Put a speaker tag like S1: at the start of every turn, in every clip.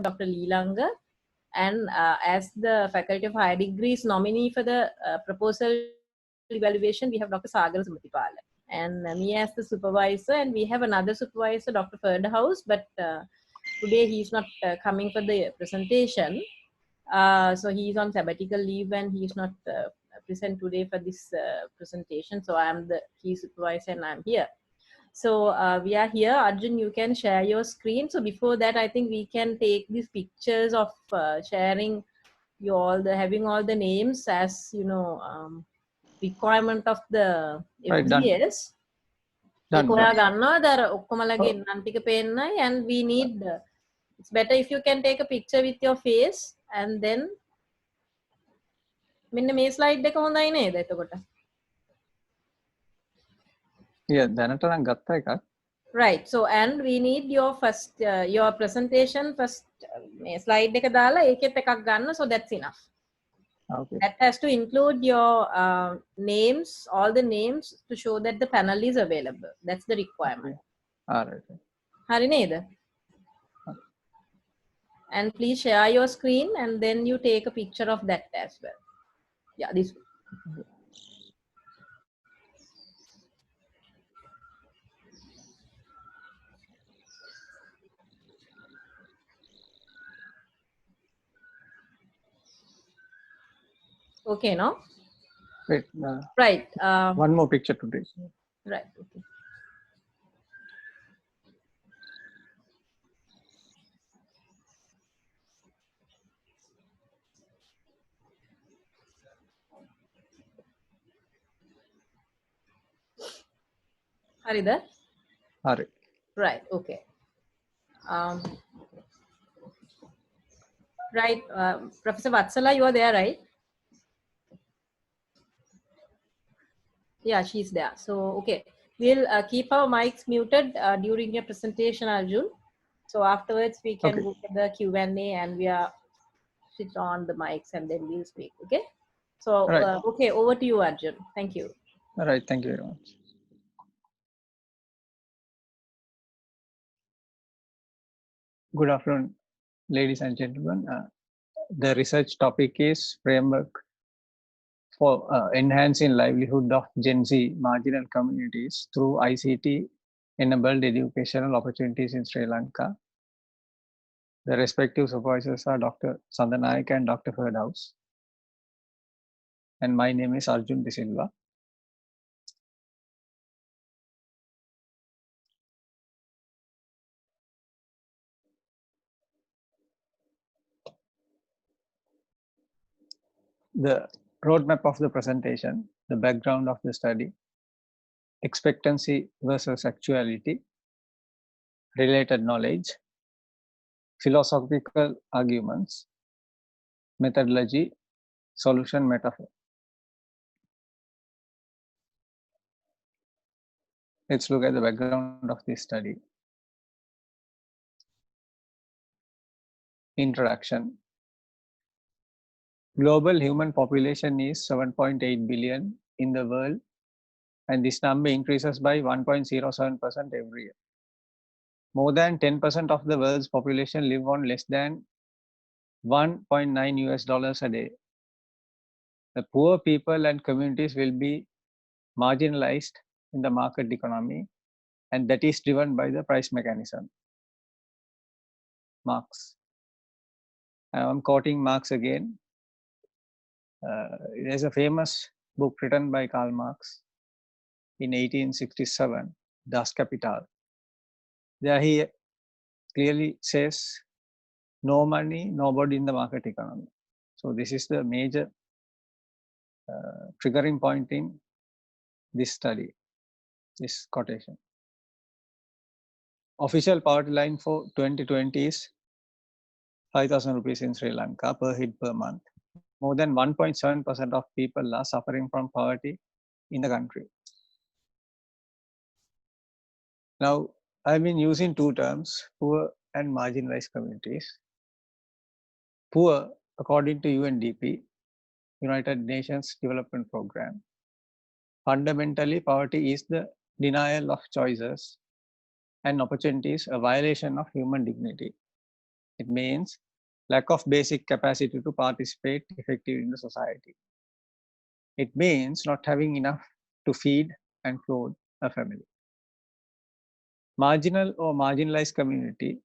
S1: Dr. Leelanga, and as the Faculty of Higher Degrees nominee for the proposal evaluation, we have Dr. Sagar Sumatipala. And me as the supervisor, and we have another supervisor, Dr. Ferdhouse, but today he's not coming for the presentation. So he's on sabbatical leave and he's not present today for this presentation. So I'm the key supervisor and I'm here. So we are here. Arjun, you can share your screen. So before that, I think we can take these pictures of sharing having all the names as requirement of the FGS.
S2: Done.
S1: And we need it's better if you can take a picture with your face and then මේ slide එක හොඳයි නේද එතකොට?
S2: Yeah, දැනට නම් ගත්ත එකක්.
S1: Right. So and we need your first your presentation first slide එක දාලා ඒකෙත් එකක් ගන්න, so that's enough.
S2: Okay.
S1: That has to include your names, all the names to show that the panel is available. That's the requirement.
S2: Okay. All right.
S1: Hari neda? And please share your screen and then you take a picture of that as well. Yeah, this one. Okay, no?
S2: Wait.
S1: Right.
S2: One more picture today.
S1: Right. Okay. Harida?
S2: Hari.
S1: Right. Okay. Right. Professor Vatsala, you are there, right? Yeah, she's there. So, okay. We'll keep our mics muted during your presentation, Arjun. So afterwards, we can go to the Q&A and we are switch on the mics and then we'll speak. Okay. So,
S2: right.
S1: Okay, over to you, Arjun. Thank you.
S2: All right. Thank you very much. Good afternoon, ladies and gentlemen. The research topic is framework for enhancing livelihood of Gen Z marginal communities through ICT-enabled educational opportunities in Sri Lanka. The respective supervisors are Dr. Sandanayak and Dr. Ferdhouse. And my name is Arjun De Silva. The roadmap of the presentation, the background of the study, expectancy versus actuality, related knowledge, philosophical arguments, methodology, solution metaphor. Let's look at the background of this study. Introduction. Global human population is 7.8 billion in the world, and this number increases by 1.07% every year. More than 10% of the world's population live on less than $1.9 a day. The poor people and communities will be marginalized in the market economy, and that is driven by the price mechanism. Marx. I'm quoting Marx again. There's a famous book written by Karl Marx in 1867, Das Kapital. There he clearly says, no money, nobody in the market economy. So this is the major triggering point in this study, this quotation. Official poverty line for 2020 is 5,000 rupees in Sri Lanka per head per month. More than 1.7% of people are suffering from poverty in the country. Now, I've been using two terms, poor and marginalized communities. Poor, according to UNDP, United Nations Development Program, fundamentally poverty is the denial of choices and opportunities, a violation of human dignity. It means lack of basic capacity to participate effectively in the society. It means not having enough to feed and clothe a family. Marginal or marginalized community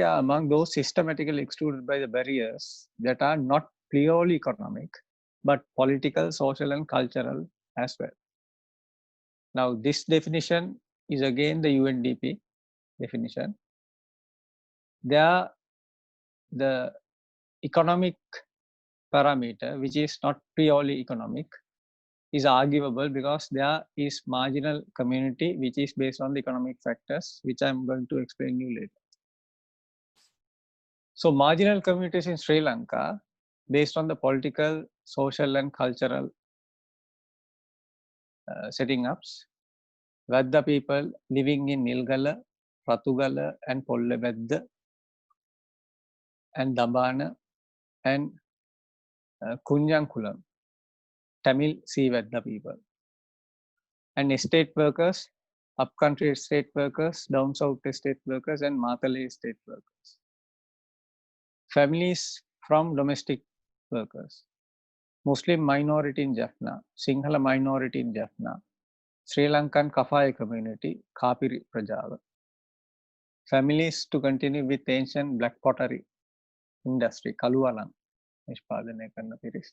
S2: are among those systematically excluded by the barriers that are not purely economic, but political, social, and cultural as well. Now, this definition is again the UNDP definition. There, the economic parameter, which is not purely economic, is arguable because there is marginal community which is based on the economic factors, which I'm going to explain you later. So marginal communities in Sri Lanka, based on the political, social, and cultural setting ups, Vadda people living in Nilgala, Ratugala, and Pollebedda, and Dambana, and Kunjankulam, Tamil Sea Vedda people, and estate workers, upcountry estate workers, down south estate workers, and Matale estate workers. Families from domestic workers, Muslim minority in Jaffna, Sinhala minority in Jaffna, Sri Lankan Kafaya community, Kapiri Prajava. Families to continue with ancient black pottery industry, Kaluwalam, Nishpadane Karna Piris.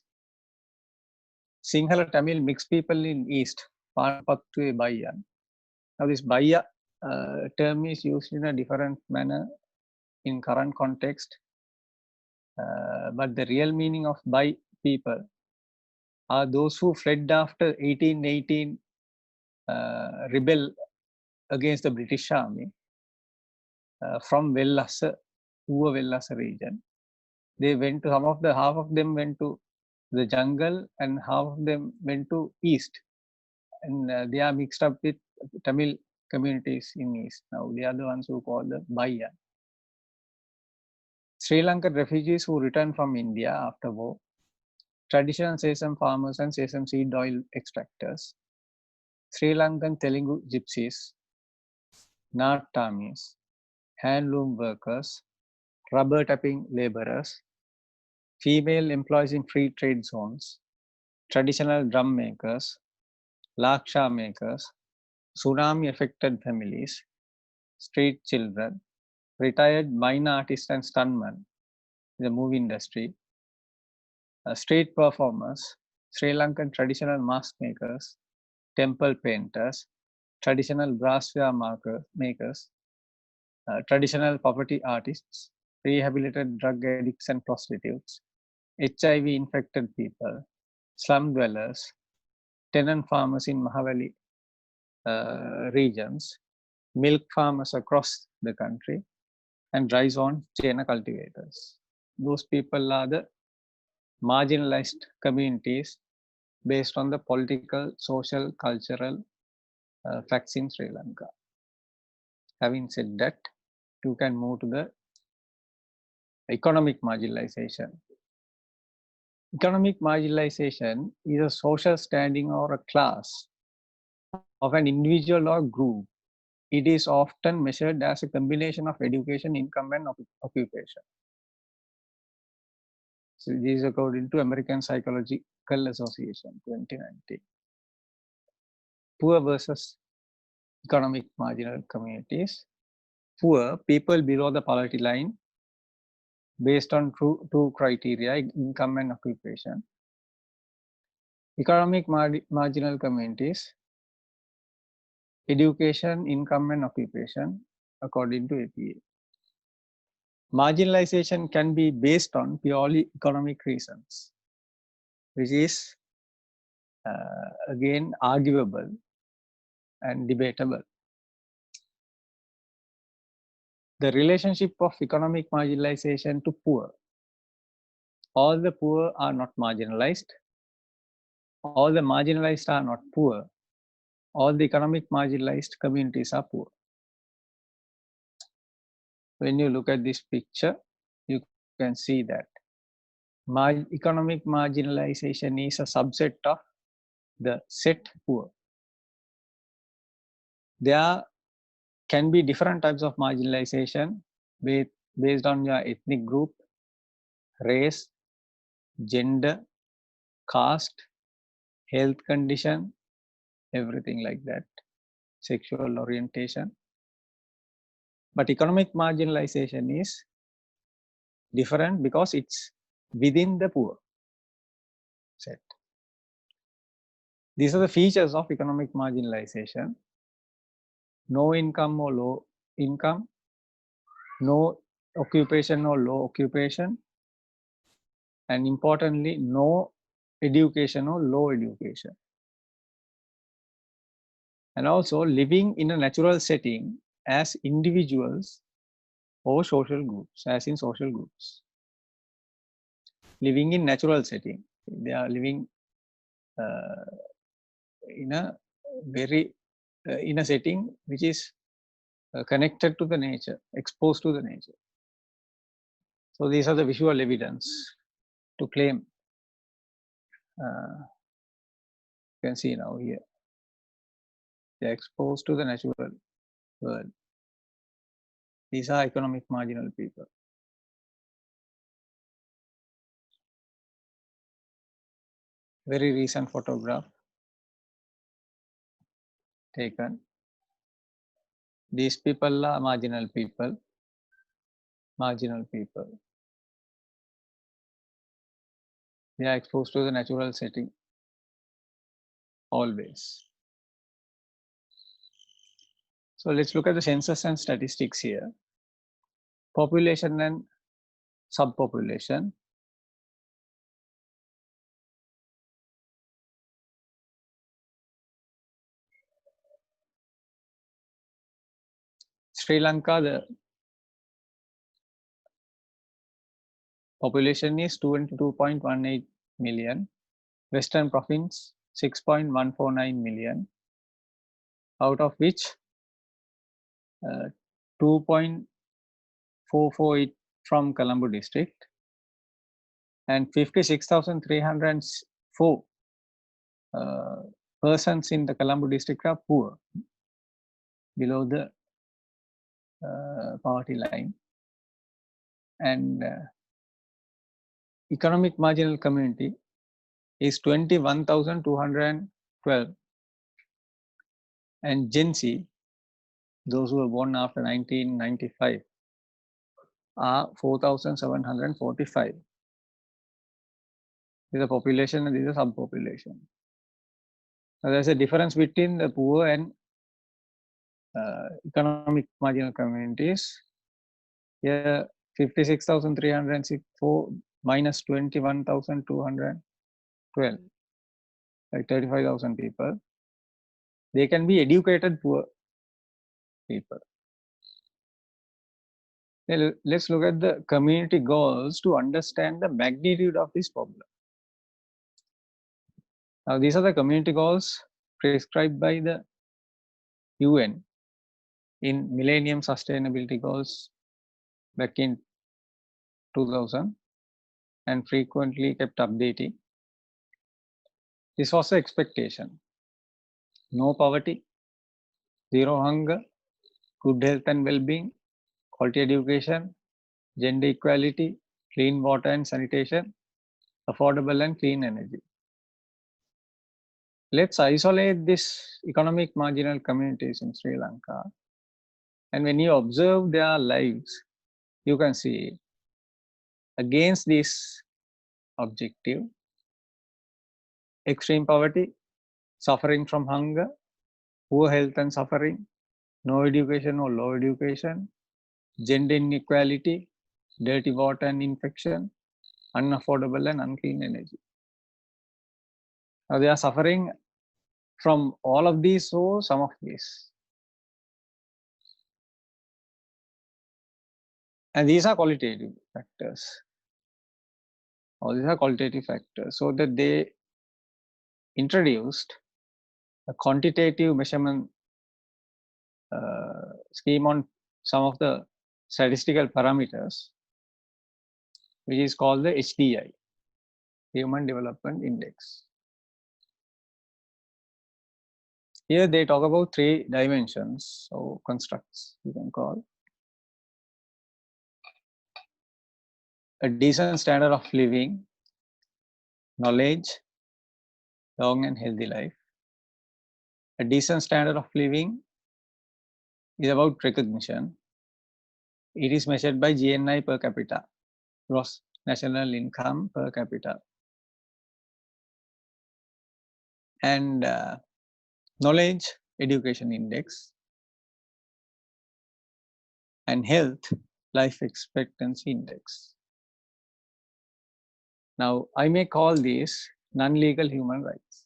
S2: Sinhala Tamil mixed people in East, Panpattu Bayan. Now this Baya term is used in a different manner in current context, but the real meaning of Bai people are those who fled after 1818 rebel against the British Army from Vellasa, Uva Vellasa region. They went to, half of them went to the jungle and half of them went to East. And they are mixed up with Tamil communities in East. Now they are the ones who call the Bayan. Sri Lankan refugees who returned from India after war, traditional sesame farmers and sesame seed oil extractors, Sri Lankan Telugu gypsies, Nat Tamis, handloom workers, rubber tapping laborers, female employees in free trade zones, traditional drum makers, laksha makers, tsunami affected families, street children, retired mine artists and stuntmen in the movie industry, street performers, Sri Lankan traditional mask makers, temple painters, traditional brassware makers, traditional poverty artists, rehabilitated drug addicts and prostitutes, HIV infected people, slum dwellers, tenant farmers in Mahavali regions, milk farmers across the country, and rice on Chena cultivators. Those people are the marginalized communities based on the political, social, cultural facts in Sri Lanka. Having said that, you can move to the economic marginalization. Economic marginalization is a social standing or a class of an individual or group. It is often measured as a combination of education, income, and occupation. So this is according to American Psychological Association 2019. Poor versus economic marginal communities. Poor, people below the poverty line based on two criteria, income and occupation. Economic marginal communities, education, income and occupation according to APA. Marginalization can be based on purely economic reasons, which is again arguable and debatable. The relationship of economic marginalization to poor. All the poor are not marginalized. All the marginalized are not poor. All the economic marginalized communities are poor. When you look at this picture, you can see that economic marginalization is a subset of the set poor. There can be different types of marginalization based on your ethnic group, race, gender, caste, health condition, everything like that, sexual orientation. But economic marginalization is different because it's within the poor set. These are the features of economic marginalization: no income or low income, no occupation or low occupation, and importantly, no education or low education. And also living in a natural setting as individuals or social groups, as in social groups. Living in natural setting, they are living in a very in a setting which is connected to the nature, exposed to the nature. So these are the visual evidence to claim. You can see now here, they are exposed to the natural world. These are economic marginal people. Very recent photograph taken. These people are marginal people. Marginal people. They are exposed to the natural setting always. So let's look at the census and statistics here. Population and subpopulation. Sri Lanka, the population is 22.18 million. Western Province 6.149 million, out of which 2.448 from Colombo district and 56,304 persons in the Colombo district are poor, below the poverty line. And economic marginal community is 21,212, and Gen Z, those who were born after 1995, are 4,745. This is a population and this is a subpopulation. Now, there's a difference between the poor and economic marginal communities. Here, 56,364 minus 21,212, like 35,000 people. They can be educated poor people. Let's look at the community goals to understand the magnitude of this problem. Now, these are the community goals prescribed by the UN in Millennium Sustainability Goals back in 2000 and frequently kept updating. This was the expectation: no poverty, zero hunger, good health and well-being, quality education, gender equality, clean water and sanitation, affordable and clean energy. Let's isolate this economic marginal communities in Sri Lanka. And when you observe their lives, you can see against this objective, extreme poverty, suffering from hunger, poor health and suffering, no education or low education, gender inequality, dirty water and infection, unaffordable and unclean energy. Now they are suffering from all of these or some of these. And these are qualitative factors. All these are qualitative factors. So that they introduced a quantitative measurement scheme on some of the statistical parameters, which is called the HDI, Human Development Index. Here they talk about 3 dimensions or constructs, you can call. a decent standard of living, knowledge, long and healthy life. A decent standard of living is about recognition. It is measured by GNI per capita, gross national income per capita. And knowledge, education index, and health, life expectancy index. Now, I may call these non-legal human rights.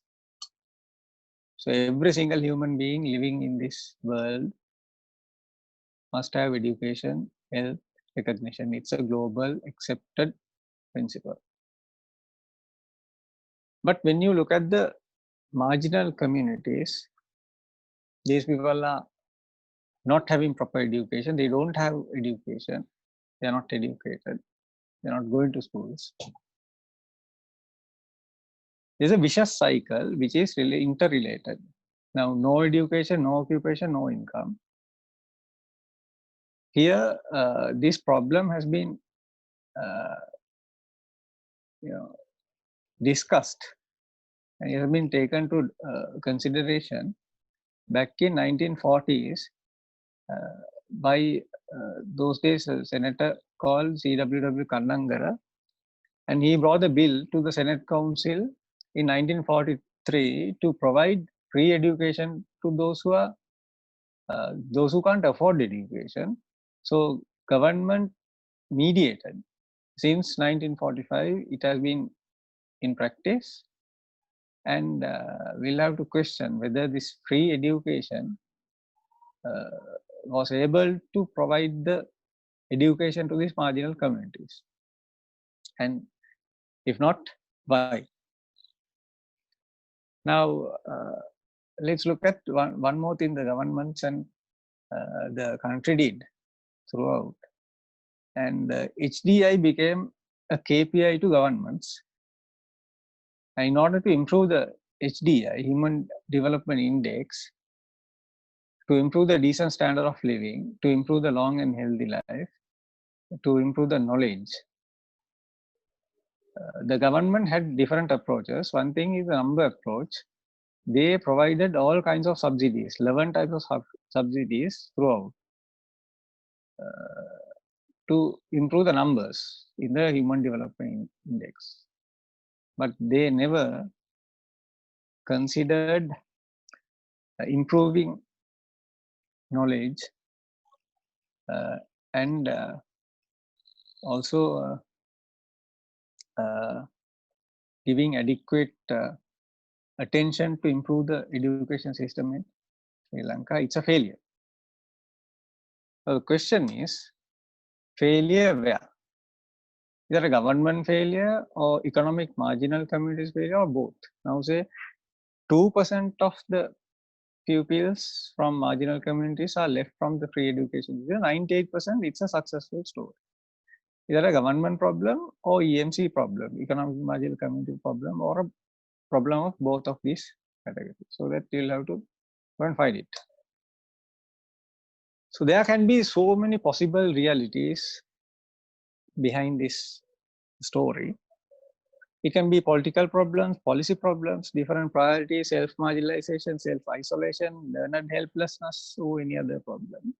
S2: So every single human being living in this world must have education, health, recognition. It's a global accepted principle. But when you look at the marginal communities, these people are not having proper education. They don't have education. They are not educated. They are not going to schools. There's a vicious cycle which is really interrelated. Now, no education, no occupation, no income. Here, this problem has been discussed and it has been taken to consideration back in 1940s by those days a senator called C.W.W. Kannangara, and he brought the bill to the Senate Council in 1943 to provide free education to those who can't afford education. So government mediated. Since 1945, it has been in practice, and we'll have to question whether this free education was able to provide the education to these marginal communities, and if not, why? Now, let's look at one more thing the governments and the country did throughout. And HDI became a KPI to governments. And in order to improve the HDI, Human Development Index, to improve the decent standard of living, to improve the long and healthy life, to improve the knowledge, the government had different approaches. One thing is the number approach. They provided all kinds of subsidies, 11 types of subsidies throughout to improve the numbers in the Human Development Index. But they never considered improving knowledge and also giving adequate attention to improve the education system in Sri Lanka. It's a failure. So the question is, failure where? Is it a government failure or economic marginal communities failure or both? Now say 2% of the pupils from marginal communities are left from the free education. 98%, it's a successful story. Is that a government problem or EMC problem, economic marginal community problem, or a problem of both of these categories? So that you'll have to go and find it. So there can be so many possible realities behind this story. It can be political problems, policy problems, different priorities, self-marginalization, self-isolation, learned helplessness, or any other problem.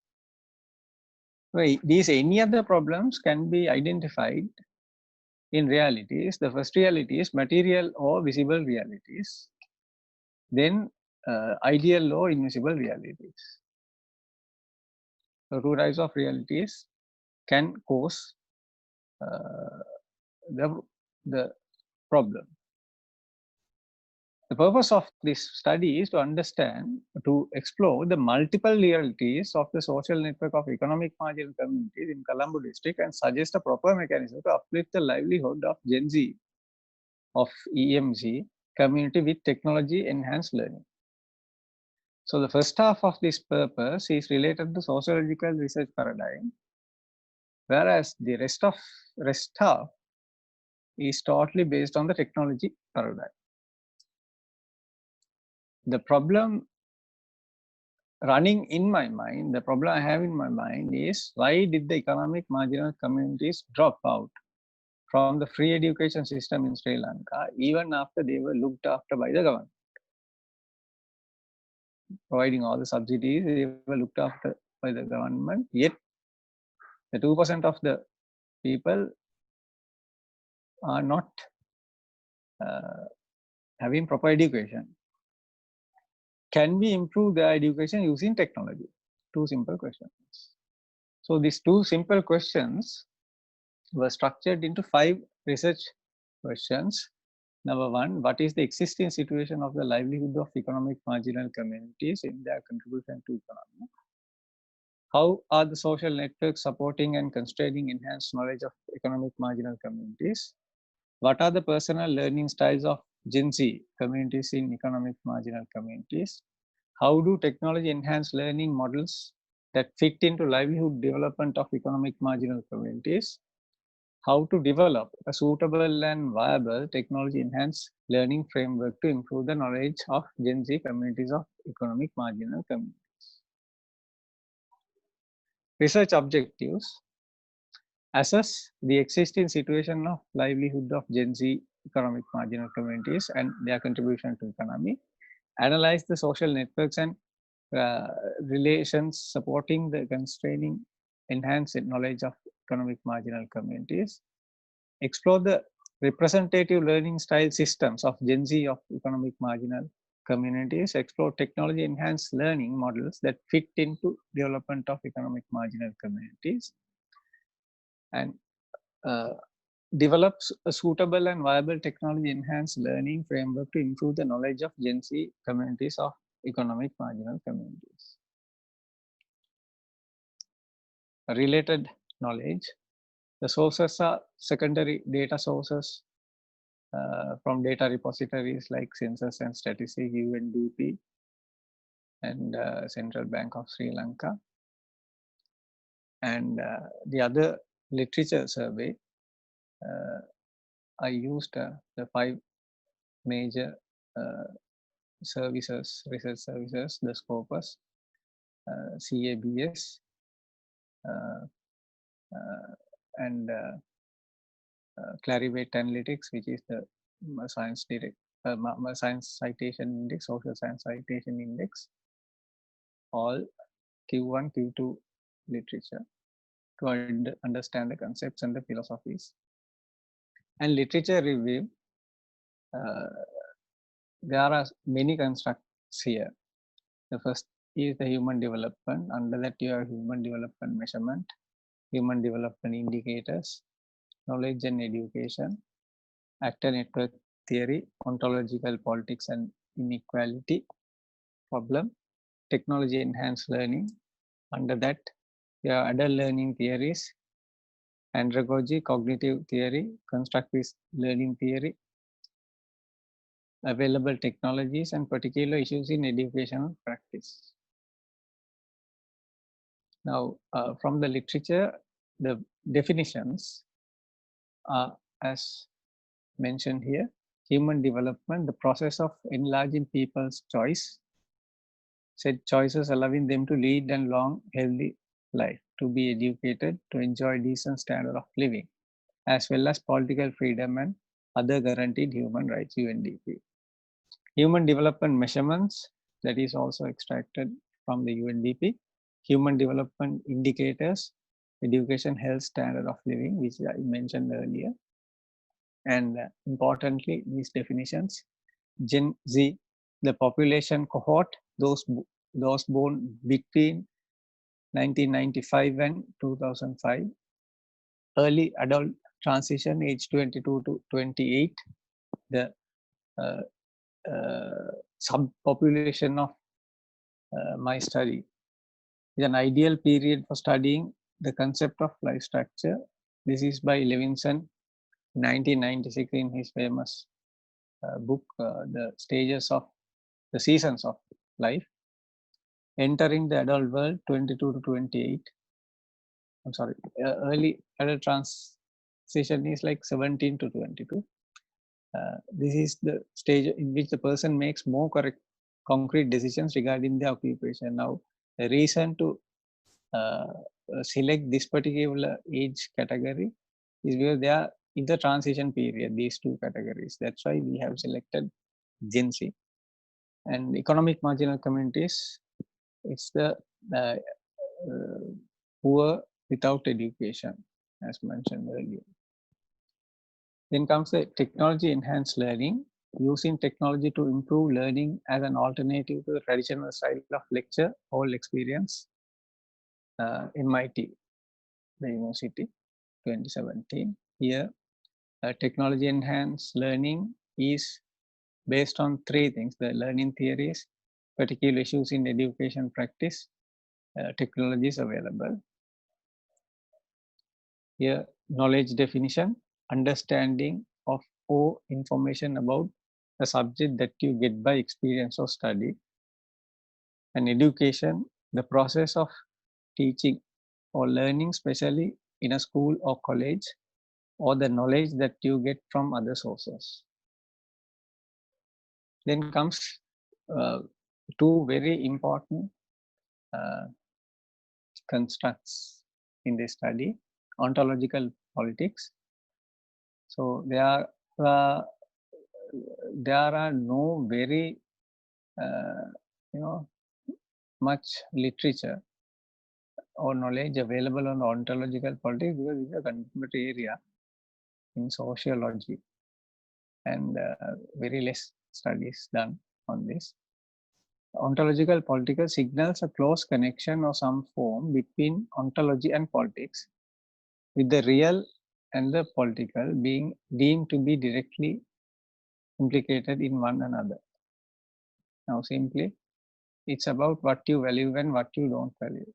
S2: These any other problems can be identified in realities. The first reality is material or visible realities. Then ideal or invisible realities. The two types of realities can cause the problem. The purpose of this study is to understand, to explore the multiple realities of the social network of economic marginal communities in Colombo district and suggest a proper mechanism to uplift the livelihood of Gen Z of EMZ community with technology enhanced learning. So the first half of this purpose is related to sociological research paradigm, whereas the rest half is totally based on the technology paradigm. The problem running in my mind, the problem I have in my mind is, why did the economic marginal communities drop out from the free education system in Sri Lanka, even after they were looked after by the government. Providing all the subsidies, they were looked after by the government, yet the 2% of the people are not having proper education. Can we improve their education using technology? Two simple questions. So these two simple questions were structured into 5 research questions. Number 1, what is the existing situation of the livelihood of economic marginal communities in their contribution to economy? How are the social networks supporting and constraining enhanced knowledge of economic marginal communities? What are the personal learning styles of Gen Z communities in economic marginal communities? How do technology enhance learning models that fit into livelihood development of economic marginal communities? How to develop a suitable and viable technology enhanced learning framework to improve the knowledge of Gen Z communities of economic marginal communities. Research objectives: assess the existing situation of livelihood of Gen Z economic marginal communities and their contribution to economy. Analyze the social networks and relations supporting the constraining enhanced knowledge of economic marginal communities. Explore the representative learning style systems of Gen Z of economic marginal communities. Explore technology enhanced learning models that fit into development of economic marginal communities. And develops a suitable and viable technology enhanced learning framework to improve the knowledge of Gen Z communities of economic marginal communities. Related knowledge: the sources are secondary data sources from data repositories like Census and Statistics, UNDP, and Central Bank of Sri Lanka. And the other literature survey, I used the 5 major services, research services, the Scopus, CABS, and Clarivate Analytics, which is the science citation index, social science citation index, all Q1, Q2 literature to understand the concepts and the philosophies. And literature review, there are many constructs here. The first is the human development. Under that, you have human development measurement, human development indicators, knowledge and education, actor network theory, ontological politics and inequality problem, technology enhanced learning. Under that, you have adult learning theories, andragogy, cognitive theory, constructivist learning theory, available technologies, and particular issues in educational practice. Now, from the literature, the definitions are as mentioned here: human development, the process of enlarging people's choice, said choices allowing them to lead a long, healthy life, to be educated, to enjoy decent standard of living, as well as political freedom and other guaranteed human rights, UNDP. Human development measurements, that is also extracted from the UNDP. Human development indicators, education, health, standard of living, which I mentioned earlier. And importantly, these definitions: Gen Z, the population cohort, those born between 1995 and 2005, early adult transition, age 22 to 28, the subpopulation of my study is an ideal period for studying the concept of life structure. This is by Levinson, 1996, in his famous book, The Stages of the Seasons of Life. Entering the adult world, 22 to 28. I'm sorry, early adult transition is like 17 to 22. This is the stage in which the person makes more concrete decisions regarding the occupation. Now, the reason to select this particular age category is because they are in the transition period, these two categories. That's why we have selected Gen Z. And economic marginal communities, it's the uh, poor without education, as mentioned earlier. Then comes the technology enhanced learning, using technology to improve learning as an alternative to the traditional style of lecture or experience. MIT, the university, 2017. Here, technology enhanced learning is based on three things: the learning theories, particular issues in education practice, technologies available. Here, knowledge definition, understanding of or information about a subject that you get by experience or study. And education, the process of teaching or learning, especially in a school or college, or the knowledge that you get from other sources. Then comes two very important constructs in this study: ontological politics. So there are no very much literature or knowledge available on ontological politics, because it's a contemporary area in sociology, and very less studies done on this. Ontological politics signals a close connection or some form between ontology and politics, with the real and the political being deemed to be directly implicated in one another. Now, simply, it's about what you value and what you don't value,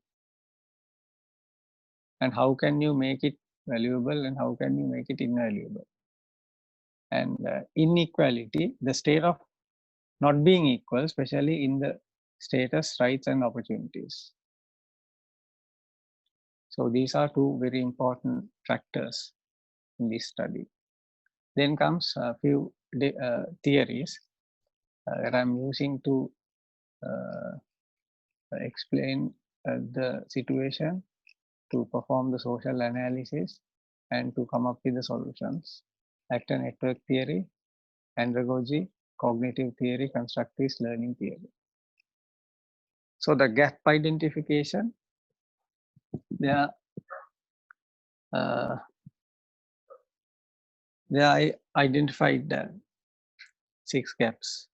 S2: and how can you make it valuable and how can you make it invaluable. And inequality, the state of not being equal, especially in the status, rights, and opportunities. So these are two very important factors in this study. Then comes a few theories that I'm using to explain the situation, to perform the social analysis, and to come up with the solutions. Actor network theory, andragogy, cognitive theory, constructivist learning theory. So the gap identification, they identified 6 gaps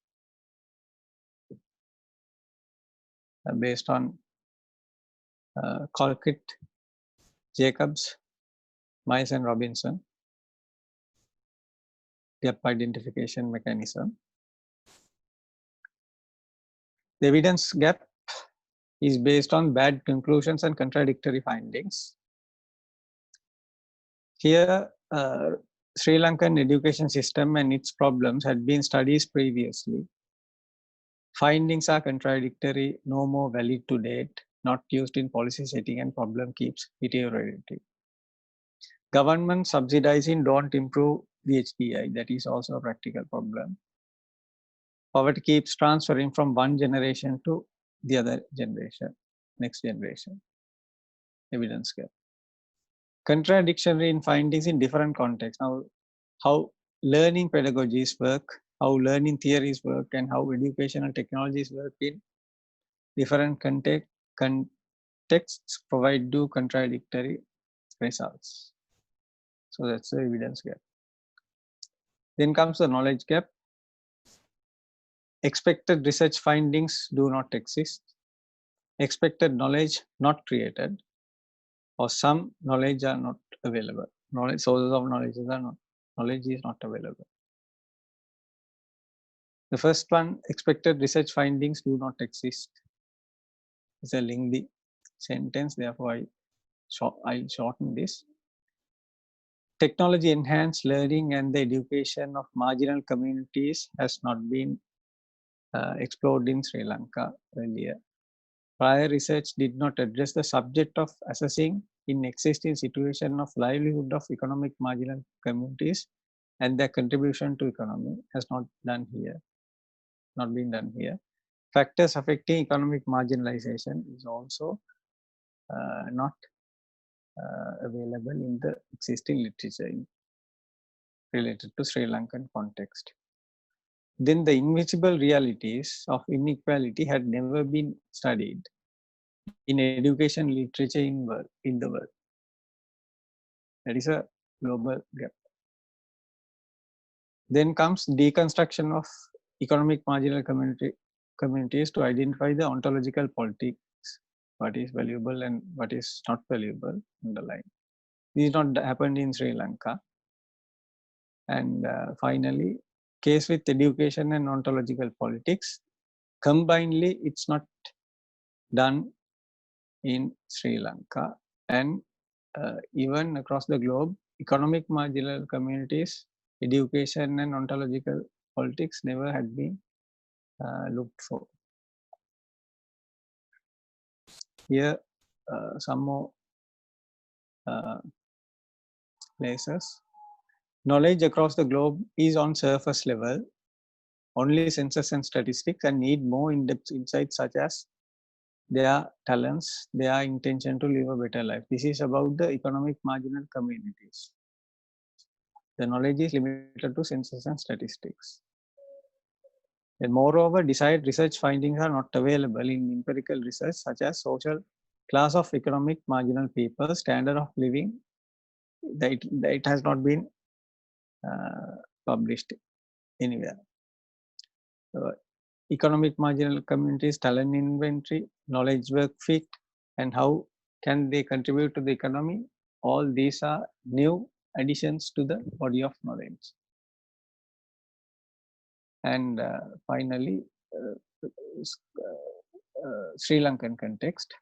S2: based on Colquitt, Jacobs, Miles, and Robinson gap identification mechanism. The evidence gap is based on bad conclusions and contradictory findings. Here, Sri Lankan education system and its problems had been studied previously. Findings are contradictory, no more valid to date, not used in policy setting, and problem keeps deteriorating. Government subsidizing don't improve the HDI, that is also a practical problem. Poverty keeps transferring from one generation to the other generation, next generation. Evidence gap. Contradictory in findings in different contexts. Now, how learning pedagogies work, how learning theories work, and how educational technologies work in different contexts provide two contradictory results. So that's the evidence gap. Then comes the knowledge gap. Expected research findings do not exist. Expected knowledge not created, or some knowledge are not available. Knowledge, sources of knowledge are not, knowledge is not available. The first one, expected research findings do not exist. It's a lengthy sentence, therefore I'll shorten this. Technology enhanced learning and the education of marginal communities has not been explored in Sri Lanka earlier. Prior research did not address the subject of assessing in existing situation of livelihood of economic marginal communities and their contribution to economy has not been done here. Factors affecting economic marginalization is also not available in the existing literature. related to Sri Lankan context. Then the invisible realities of inequality had never been studied in education literature in the world. That is a global gap. Then comes deconstruction of economic marginal communities to identify the ontological politics, what is valuable and what is not valuable, underline. This is not happened in Sri Lanka. And finally, case with education and ontological politics, combinedly, it's not done in Sri Lanka. And even across the globe, economic marginal communities, education and ontological politics never had been looked for. Here, some more places. Knowledge across the globe is on surface level, only census and statistics, and need more in-depth insights such as their talents, their intention to live a better life. This is about the economic marginal communities. The knowledge is limited to census and statistics. And moreover, desired research findings are not available in empirical research such as social class of economic marginal people, standard of living. It has not been published anywhere. Economic marginal communities, talent inventory, knowledge work fit, and how can they contribute to the economy. All these are new additions to the body of knowledge. And finally, Sri Lankan context.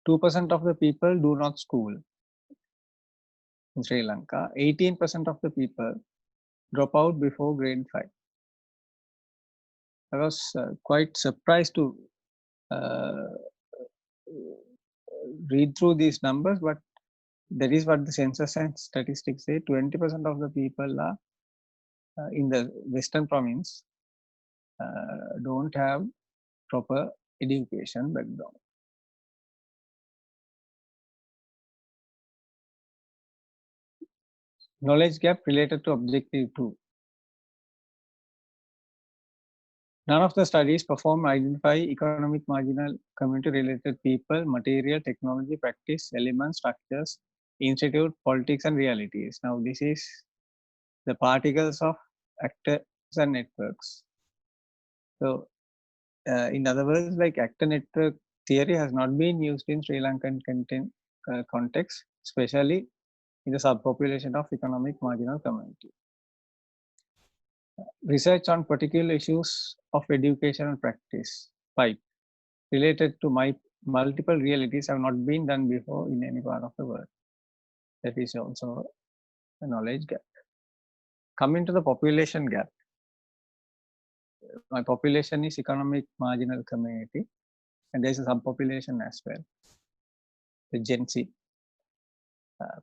S2: 2% of the people do not school in Sri Lanka. 18% of the people drop out before grade 5. I was quite surprised to read through these numbers, but that is what the census and statistics say. 20% of the people are in the Western province don't have proper education background. Knowledge gap related to objective 2. None of the studies performed identify economic marginal community related people, material, technology, practice, elements, structures, institute, politics, and realities. Now, this is the particles of actors and networks. So, in other words, like actor network theory has not been used in Sri Lankan context, especially in the subpopulation of economic marginal community. Research on particular issues of education and practice, 5, related to multiple realities have not been done before in any part of the world. That is also a knowledge gap. Coming to the population gap. My population is economic marginal community, and there is a subpopulation as well, the Gen Z.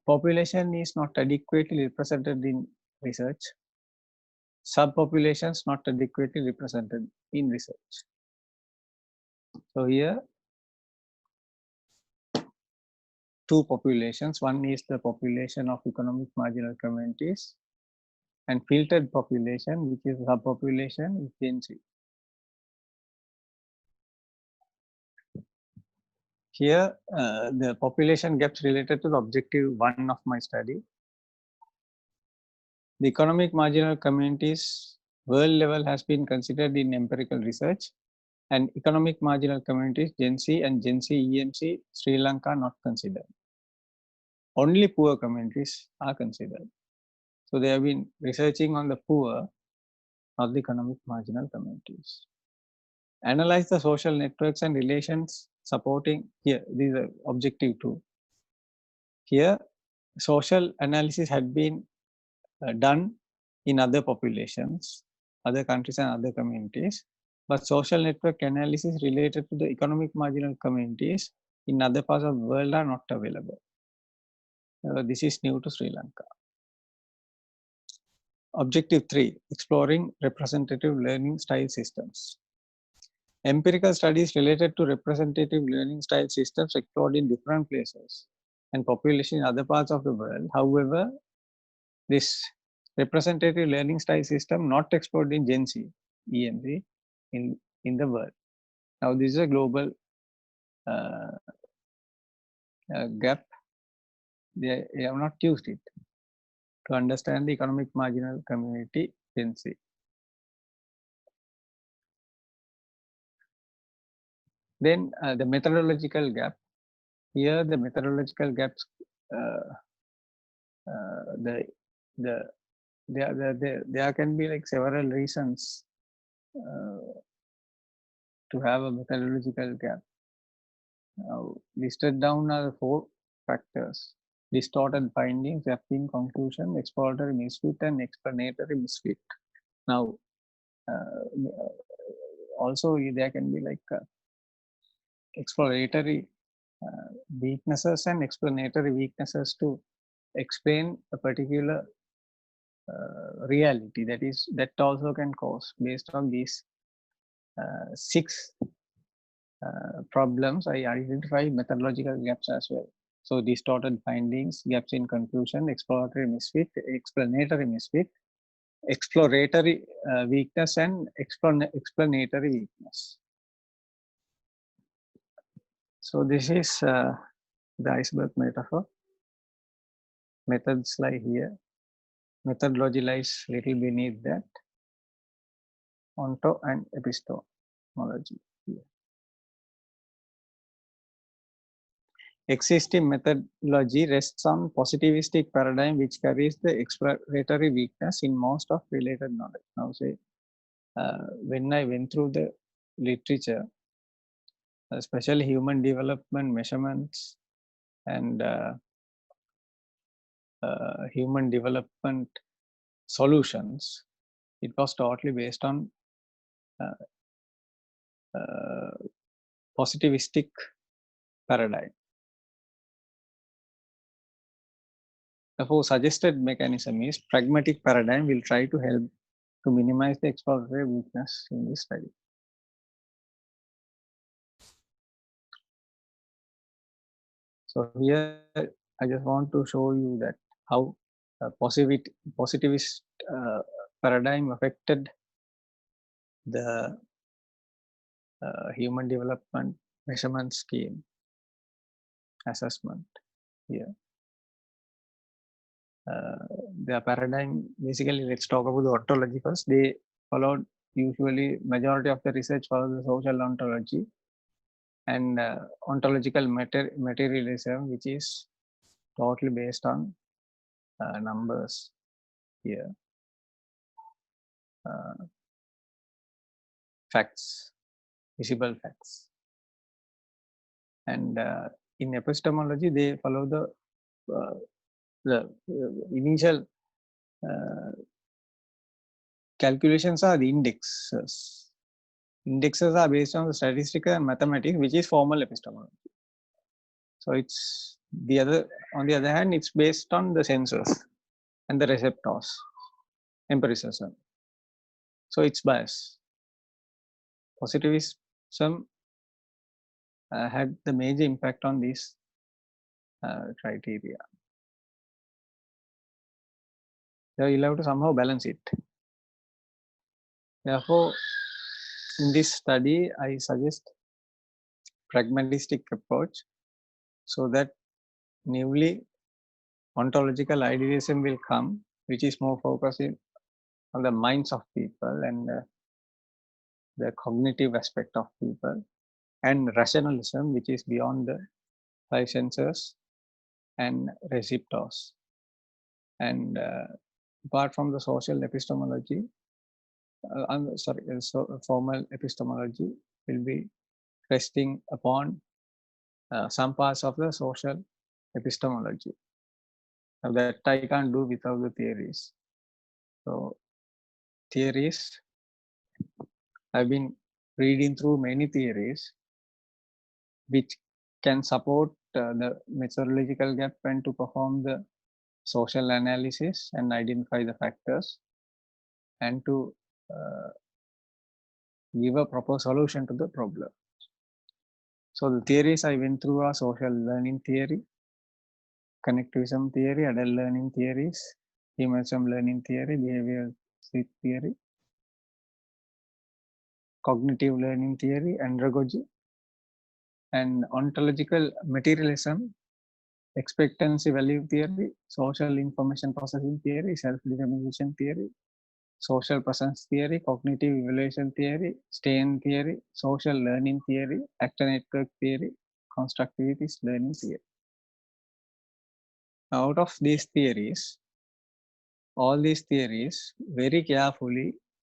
S2: Population is not adequately represented in research. Subpopulations not adequately represented in research. So here, two populations. One is the population of economic marginal communities, and filtered population, which is subpopulation, is Gen Z. Here, the population gaps related to the objective 1 of my study. The economic marginal communities world level has been considered in empirical research, and economic marginal communities Gen Z and Gen Z EMC Sri Lanka not considered. Only poor communities are considered. So they have been researching on the poor of the economic marginal communities. Analyze the social networks and relations supporting, here, these are objective 2. Here, social analysis had been done in other populations, other countries and other communities, but social network analysis related to the economic marginal communities in other parts of the world are not available. This is new to Sri Lanka. Objective 3, exploring representative learning style systems. Empirical studies related to representative learning style systems explored in different places and population in other parts of the world. However, this representative learning style system not explored in Gen Z, EMZ, in the world. Now, this is a global gap. They have not used it to understand the economic marginal community Gen Z. Then the methodological gap. Here, the methodological gaps, there can be like several reasons to have a methodological gap. Now, listed down are 4 factors: distorted findings, zapping conclusion, exploratory misfit, and explanatory misfit. Now, also there can be like exploratory weaknesses and explanatory weaknesses to explain a particular reality. That also can cause, based on these 6 problems, I identify methodological gaps as well. So distorted findings, gaps in conclusion, exploratory misfit, explanatory misfit, exploratory weakness, and explanatory weakness. So this is the iceberg metaphor. Methods lie here. Methodology lies little beneath that. Onto and epistemology here. Existing methodology rests on positivistic paradigm which carries the exploratory weakness in most of related knowledge. Now, say when I went through the literature, especially human development measurements and human development solutions, it was totally based on positivistic paradigm. Therefore, suggested mechanism is pragmatic paradigm will try to help to minimize the exploratory weakness in this study. So here, I just want to show you that how positivist paradigm affected the human development measurement scheme assessment here. The paradigm, basically, let's talk about the ontology first. They followed, usually majority of the research follows the social ontology and ontological materialism, which is totally based on numbers here. Facts, visible facts. And in epistemology, they follow the initial calculations are the indexes. Indexes are based on the statistical and mathematics, which is formal epistemology. So it's the other. On the other hand, it's based on the sensors and the receptors, empiricism. So it's bias. Positivism had the major impact on these criteria. So you'll have to somehow balance it. Therefore, in this study, I suggest pragmatistic approach so that newly ontological idealism will come, which is more focusing on the minds of people and the cognitive aspect of people, and rationalism, which is beyond the 5 senses and receptors. And apart from the social epistemology, formal epistemology will be resting upon some parts of the social epistemology. Now that I can't do without the theories. So theories, I've been reading through many theories which can support the methodological gap and to perform the social analysis and identify the factors and to give a proper solution to the problem. So the theories I went through are social learning theory, connectivism theory, adult learning theories, Emerson learning theory, behavioral theory, cognitive learning theory, andragogy, and ontological materialism, expectancy value theory, social information processing theory, self-determination theory, social presence theory, cognitive evaluation theory, Stein theory, social learning theory, actor network theory, constructivist learning theory. Out of these theories, all these theories, very carefully,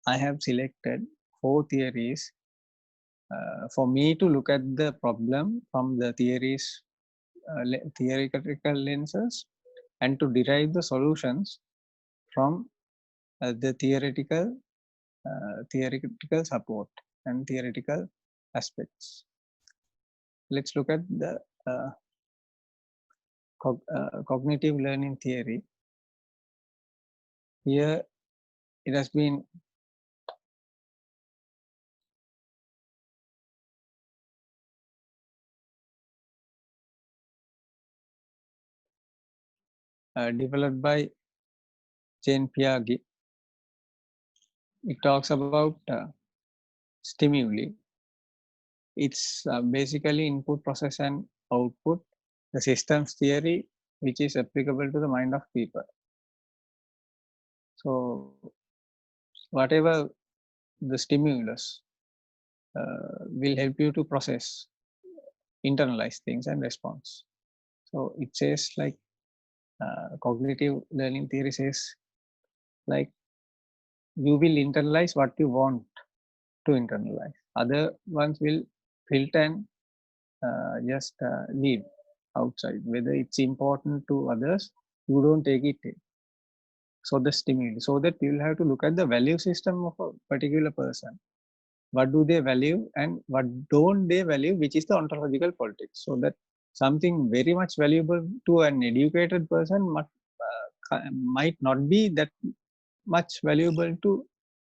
S2: I have selected 4 theories for me to look at the problem from the theoretical lenses and to derive the solutions from the theoretical support and theoretical aspects. Let's look at the cognitive learning theory. Here it has been developed by Jane Piaget. It talks about stimuli. It's basically input, process, and output. The systems theory, which is applicable to the mind of people. So, whatever the stimulus will help you to process, internalize things, and response. So, it says like cognitive learning theory says like you will internalize what you want to internalize. Other ones will filter and just leave outside. Whether it's important to others, you don't take it in. So the stimuli, so that you will have to look at the value system of a particular person. What do they value and what don't they value, which is the ontological politics. So that something very much valuable to an educated person might not be that much valuable to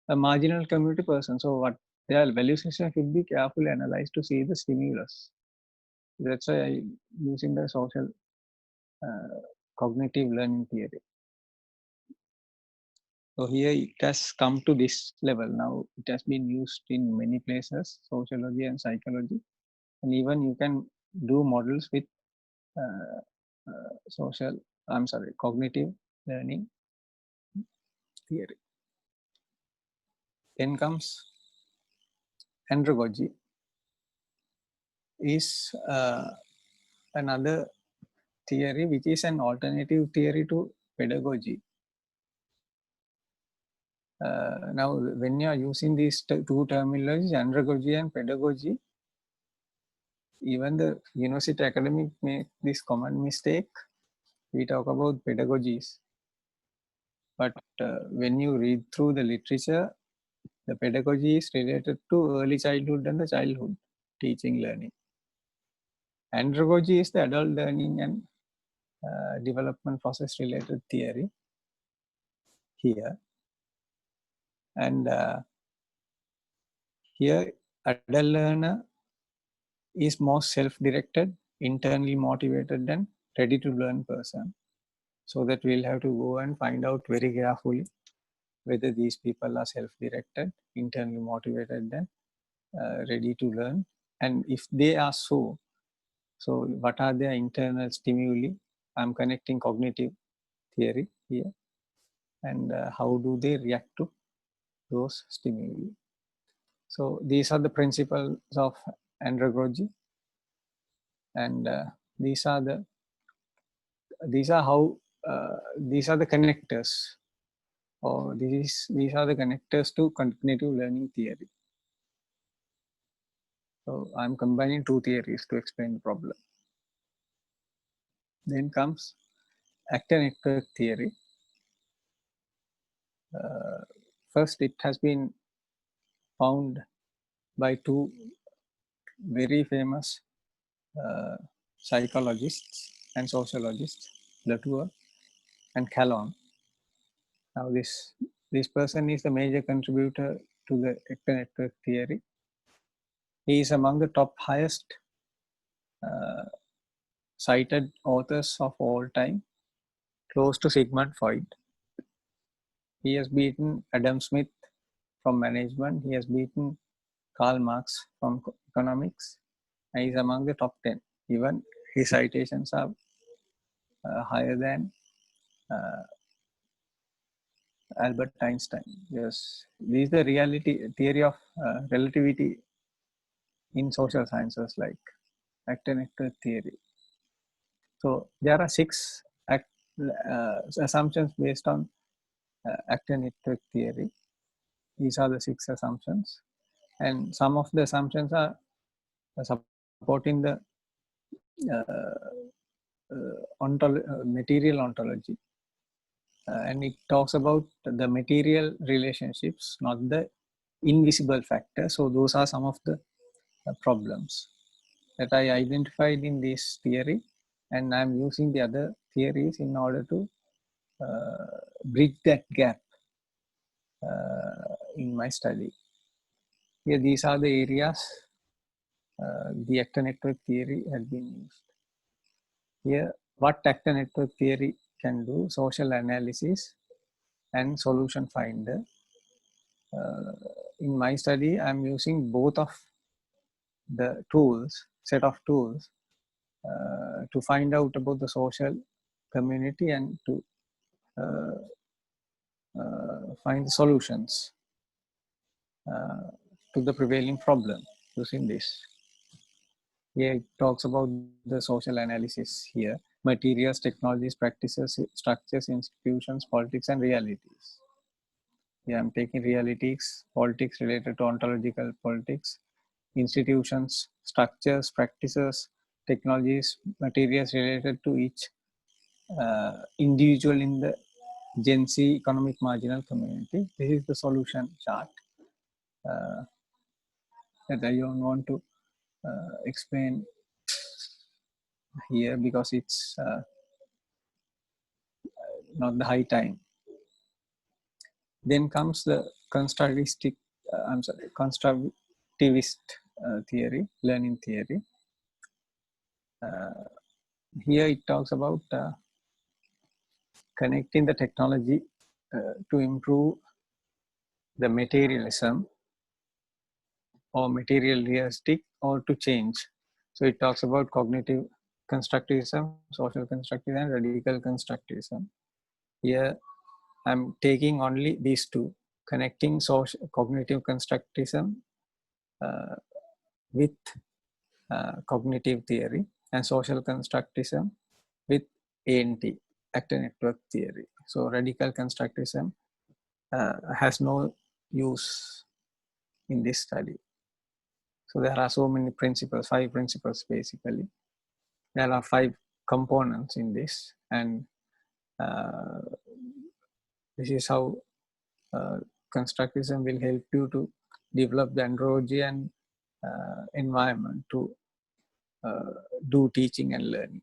S2: a marginal community person. So what their value system should be carefully analyzed to see the stimulus. That's why I'm using the social cognitive learning theory. So here it has come to this level. Now it has been used in many places, sociology and psychology. And even you can do models with cognitive learning theory. Then comes andragogy. Is another theory which is an alternative theory to pedagogy. Now, when you are using these two terminologies, andragogy and pedagogy, even the university academic make this common mistake. We talk about pedagogies, but when you read through the literature, the pedagogy is related to early childhood and the childhood teaching learning. Andragogy is the adult learning and development process related theory here. And here, adult learner is more self-directed, internally motivated and ready to learn person. So that we'll have to go and find out very carefully whether these people are self-directed, internally motivated and ready to learn. And if they are so what are their internal stimuli? I'm connecting cognitive theory here. And how do they react to those stimuli? So these are the principles of andragogy. And these are the connectors, or these are the connectors to cognitive learning theory. So I'm combining two theories to explain the problem. Then comes actor network theory. First, it has been found by two very famous psychologists and sociologists, Latour and Calon. Now this person is the major contributor to the actor network theory. He is among the top highest cited authors of all time, close to Sigmund Freud. He has beaten Adam Smith from management. He has beaten Karl Marx from economics. And he's among the top 10. Even his citations are higher than Albert Einstein. Yes, this is the theory of relativity in social sciences, like actor-nectar theory. So there are 6 assumptions based on actor-nectar theory. These are the 6 assumptions, and some of the assumptions are supporting the material ontology, and it talks about the material relationships, not the invisible factors. So those are some of the problems that I identified in this theory, and I'm using the other theories in order to bridge that gap in my study. Here, these are the areas the actor network theory has been used. Here, what actor network theory can do: social analysis and solution finder. In my study, I'm using both of the set of tools to find out about the social community and to find solutions to the prevailing problem using this. Here it talks about the social analysis here: materials, technologies, practices, structures, institutions, politics, and realities. Here I'm taking realities, politics related to ontological politics, institutions, structures, practices, technologies, materials related to each individual in the Gen Z economic marginal community. This is the solution chart that I don't want to explain here because it's not the high time. Then comes the constructivist theory, learning theory. Here it talks about connecting the technology to improve the materialism or material realistic or to change. So it talks about cognitive constructivism, social constructivism, and radical constructivism. Here I'm taking only these two, connecting cognitive constructivism with cognitive theory and social constructivism with ANT, actor network theory. So radical constructivism has no use in this study. So there are so many principles, 5 principles basically. There are 5 components in this, and this is how constructivism will help you to develop the andragogy and environment to do teaching and learning.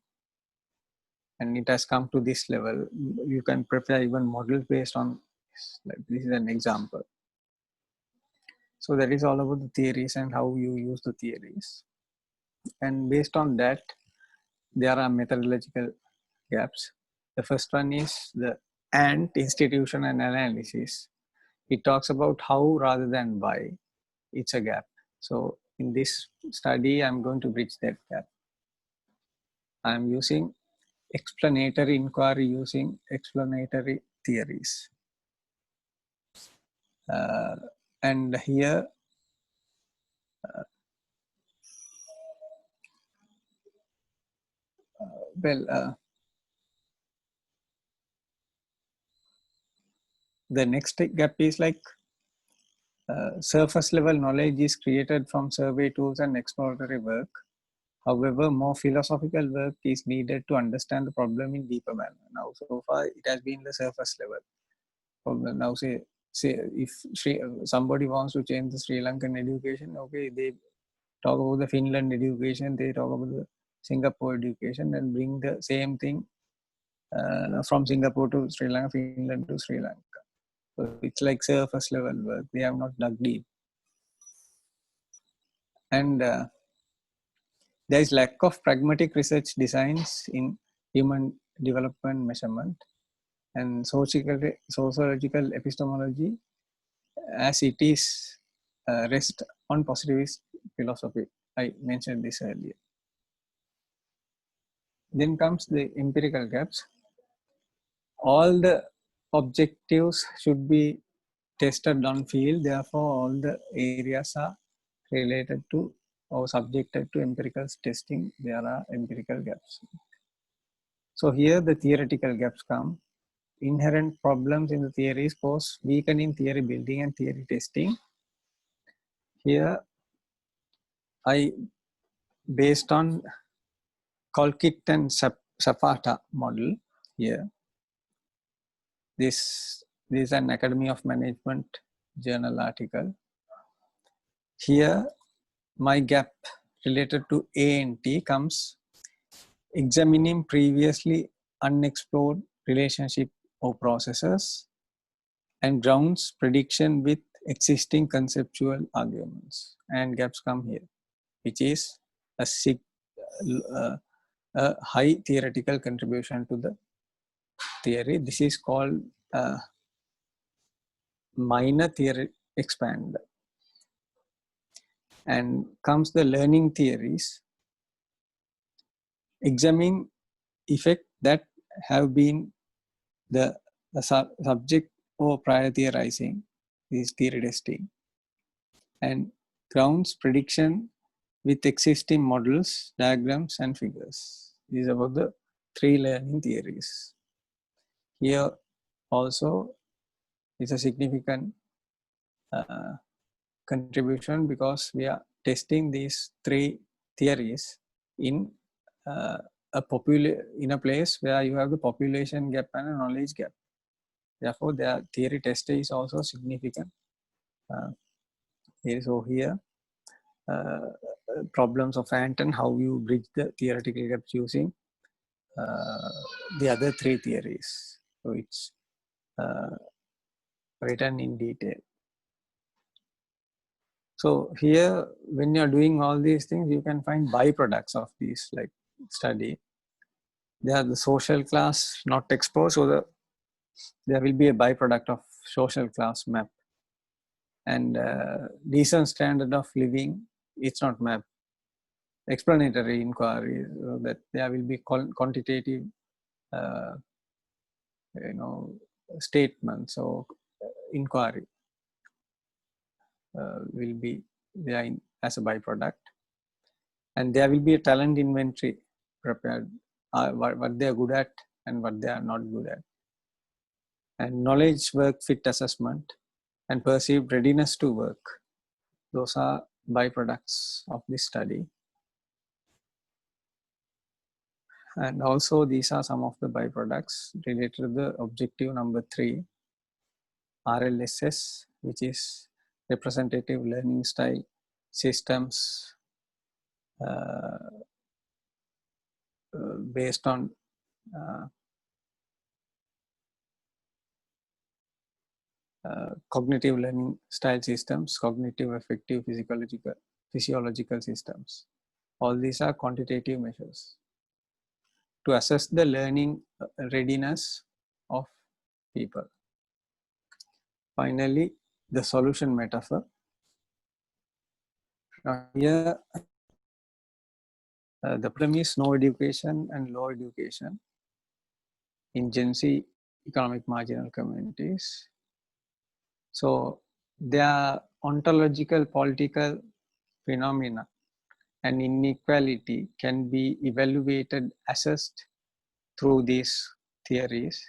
S2: And it has come to this level. You can prepare even models based on this. Like this is an example. So that is all about the theories and how you use the theories. And based on that, there are methodological gaps. The first one is the ANT, institution and analysis. It talks about how rather than why. It's a gap. So in this study, I'm going to bridge that gap. I'm using explanatory inquiry using explanatory theories. And here, the next gap is like surface level knowledge is created from survey tools and exploratory work. However, more philosophical work is needed to understand the problem in deeper manner. Now, so far it has been the surface level problem. Now, say if somebody wants to change the Sri Lankan education, okay, they talk about the Finland education, they talk about the Singapore education, and bring the same thing from Singapore to Sri Lanka, Finland to Sri Lanka. So it's like surface level work. They have not dug deep. And there is lack of pragmatic research designs in human development measurement. and sociological epistemology as it is rest on positivist philosophy. I mentioned this earlier. Then comes the empirical gaps. All the objectives should be tested on field, therefore all the areas are related to or subjected to empirical testing. There are empirical gaps. So here the theoretical gaps come. Inherent problems in the theories cause weakening theory building and theory testing. Here I, based on Colquitt and Zapata model here, this is an Academy of Management journal article. Here my gap related to A and T comes examining previously unexplored relationship or processes and grounds prediction with existing conceptual arguments, and gaps come here, which is a high theoretical contribution to the theory. This is called minor theory expander. And comes the learning theories, examine effect that have been the subject or prior theorizing, is theory testing, and grounds prediction with existing models, diagrams and figures. These are about the 3 learning theories. Here also is a significant contribution because we are testing these 3 theories in in a place where you have the population gap and a knowledge gap. Therefore, their theory test is also significant. So here, problems of Anton, how you bridge the theoretical gaps using the other 3 theories. So it's written in detail. So here, when you're doing all these things, you can find byproducts of these like study. They are the social class not exposed, so there will be a byproduct of social class map. And decent standard of living, it's not map. Explanatory inquiry, that there will be quantitative statements or inquiry will be there as a byproduct, and there will be a talent inventory prepared, what they are good at and what they are not good at, and knowledge work fit assessment and perceived readiness to work. Those are byproducts of this study. And also these are some of the byproducts related to the objective number 3, RLSS, which is representative learning style systems based on cognitive learning style systems, cognitive affective physiological systems. All these are quantitative measures to assess the learning readiness of people. Finally, the solution metaphor. Now here, the problem is no education and low education in Gen Z economic marginal communities. So there are ontological political phenomena and inequality can be evaluated, assessed through these theories,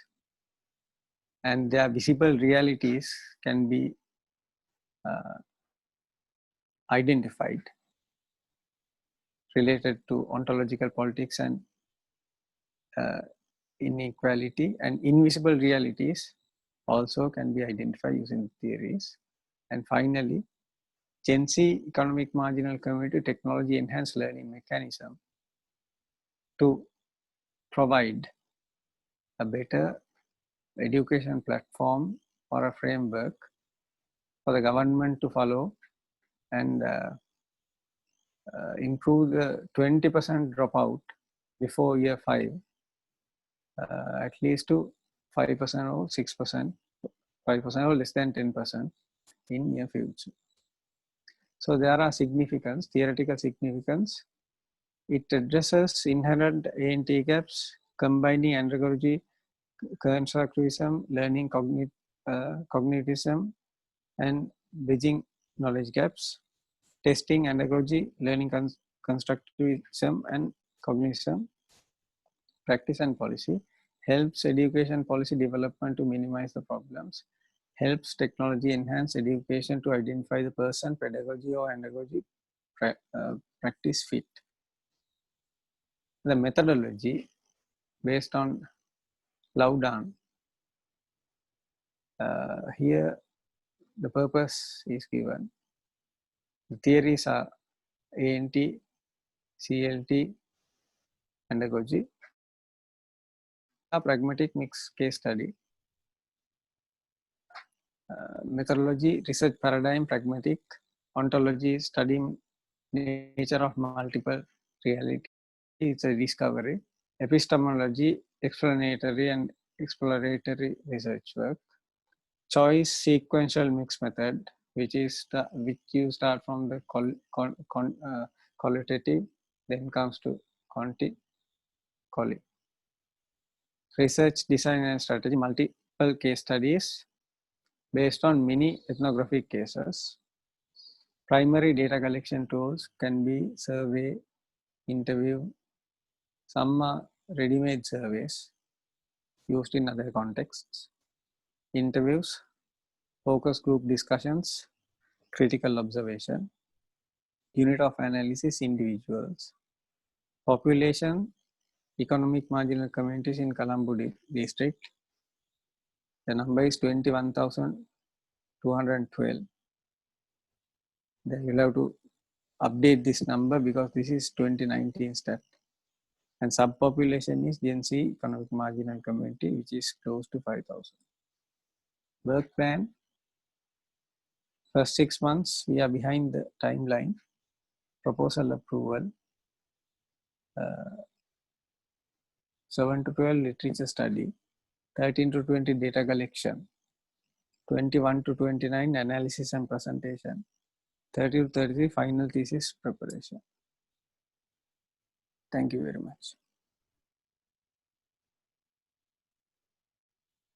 S2: and their visible realities can be identified related to ontological politics and inequality, and invisible realities also can be identified using theories. And finally, Gen Z economic marginal community technology enhanced learning mechanism to provide a better education platform or a framework for the government to follow and improve the 20% dropout before year 5, at least to 5% or 6%, 5% or less than 10% in near future. So there are significance, theoretical significance. It addresses inherent A&T gaps, combining andragogy, constructivism, learning cognitivism, and bridging knowledge gaps, testing andragogy, learning constructivism, and cognitism, practice and policy, helps education policy development to minimize the problems, helps technology enhance education to identify the person, pedagogy or andragogy practice fit. The methodology based on Laudan, here the purpose is given. The theories are A&T, CLT, andragogy. A pragmatic mixed case study. Methodology, research paradigm, pragmatic. Ontology, studying nature of multiple reality. It's a discovery. Epistemology, explanatory and exploratory research work. Choice, sequential mixed method, which you start from the qualitative, then comes to qualitative. Research, design and strategy, multiple case studies based on many ethnographic cases. Primary data collection tools can be survey, interview. Some are ready-made surveys used in other contexts. Interviews, focus group discussions, critical observation. Unit of analysis, individuals. Population, economic marginal communities in Colombo district. The number is 21,212. Then you'll have to update this number because this is 2019 stat. And subpopulation is Gen Z economic marginal community, which is close to 5,000. Work plan. First 6 months, we are behind the timeline. Proposal approval. 7 to 12 literature study. 13 to 20 data collection. 21 to 29 analysis and presentation. 30 to 33 final thesis preparation. Thank you very much.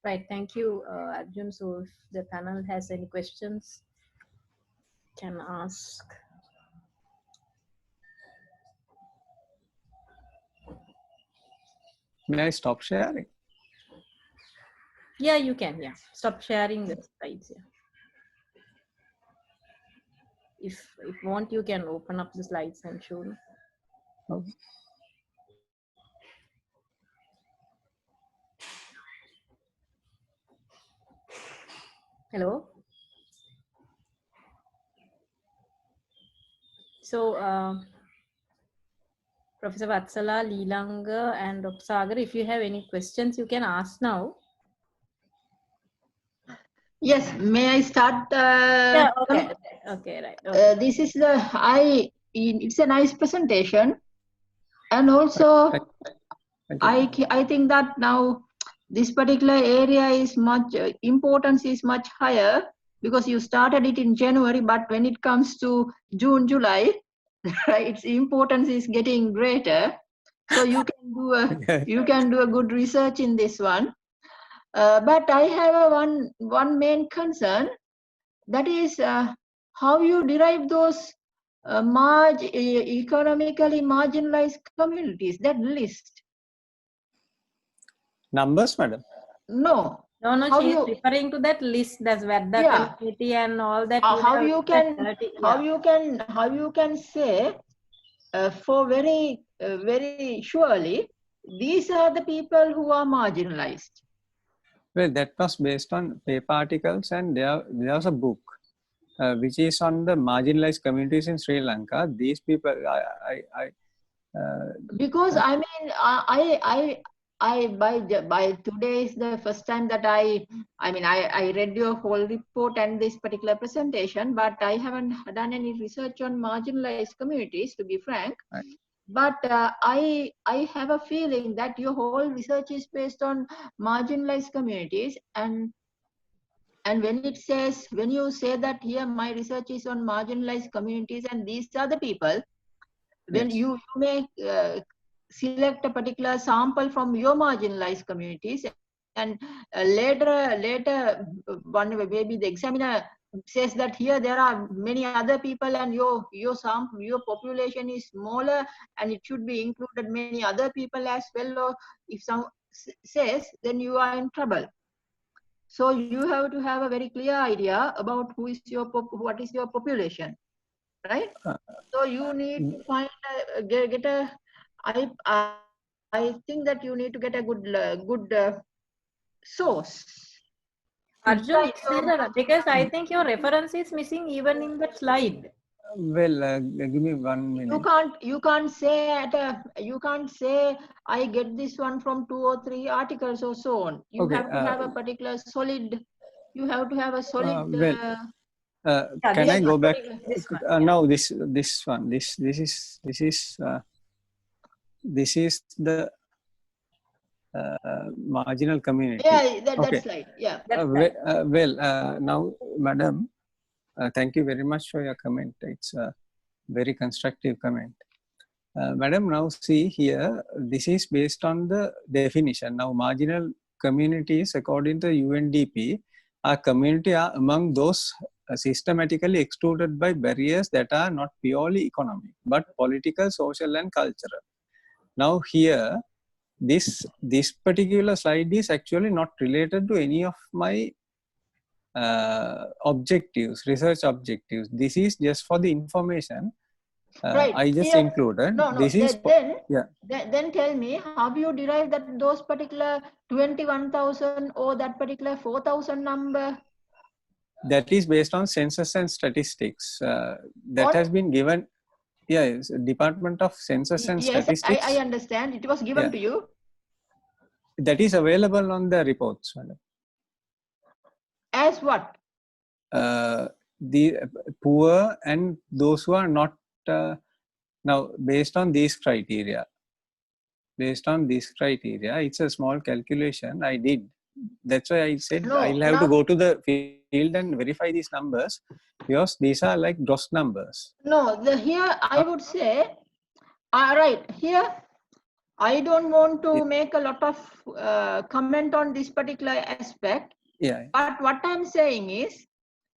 S1: Right, thank you, Arjun. So if the panel has any questions, can ask.
S2: May I stop sharing?
S1: Yeah, you can. Yeah, stop sharing the slides. Yeah. If you want, you can open up the slides and show.
S2: Okay.
S1: Hello. So, Professor Vatsala, Leelanga, and Dr. Sagar, if you have any questions, you can ask now.
S3: Yes, may I start?
S1: Yeah, okay, right. Okay.
S3: This is it's a nice presentation, and also I think that now this particular area is much importance is much higher because you started it in January, but when it comes to June, July, its importance is getting greater. So you can do a good research in this one. But I have one main concern, that is how you derive those economically marginalized communities, that list.
S2: Numbers, madam?
S3: No.
S1: No, she is referring to that list. That's where the community and all that.
S3: How you can say for very surely these are the people who are marginalized.
S2: Well, that was based on paper articles, and there was a book which is on the marginalized communities in Sri Lanka. These people,
S3: because I mean, by today is the first time that I read your whole report and this particular presentation, but I haven't done any research on marginalized communities, to be frank.
S2: Right.
S3: but I have a feeling that your whole research is based on marginalized communities, and when you say that here my research is on marginalized communities and these are the people, when
S2: Yes.
S3: you may select a particular sample from your marginalized communities, and later one maybe the examiner says that here there are many other people and your population is smaller and it should be included many other people as well, or if some says, then you are in trouble. So you have to have a very clear idea about what is your population, right? So you need to find get a. I think that you need to get a good source.
S1: Arjun, is there because I think your reference is missing even in that slide.
S2: Well, give me 1 minute.
S3: You can't say I get this one from 2 or 3 articles or so on. You
S2: Okay,
S3: have to have a particular solid. You have to have a solid.
S2: Can I go back?
S1: This one,
S2: No, this one. This is the marginal community.
S3: Yeah, that
S2: Okay.
S3: slide. Yeah.
S2: Now, madam, thank you very much for your comment. It's a very constructive comment. Madam, now see here, this is based on the definition. Now, marginal communities, according to UNDP, are community are among those systematically excluded by barriers that are not purely economic, but political, social, and cultural. Now, here, this particular slide is actually not related to any of my objectives, research objectives. This is just for the information.
S3: Right.
S2: I just
S3: Here,
S2: included.
S3: No.
S2: This is
S3: Then tell me, how you derive that those particular 21,000 or that particular 4,000 number?
S2: That is based on census and statistics. That
S3: What?
S2: has been given. Yes, Department of Census and Statistics.
S3: I understand. It was given to you.
S2: That is available on the reports, madam.
S3: As what?
S2: The poor and those who are not. Now, based on these criteria, it's a small calculation I did. That's why I said I'll have to go to the field and verify these numbers, because these are like gross numbers.
S3: No, here I would say, right, here I don't want to make a lot of comment on this particular aspect.
S2: Yeah.
S3: But what I'm saying is,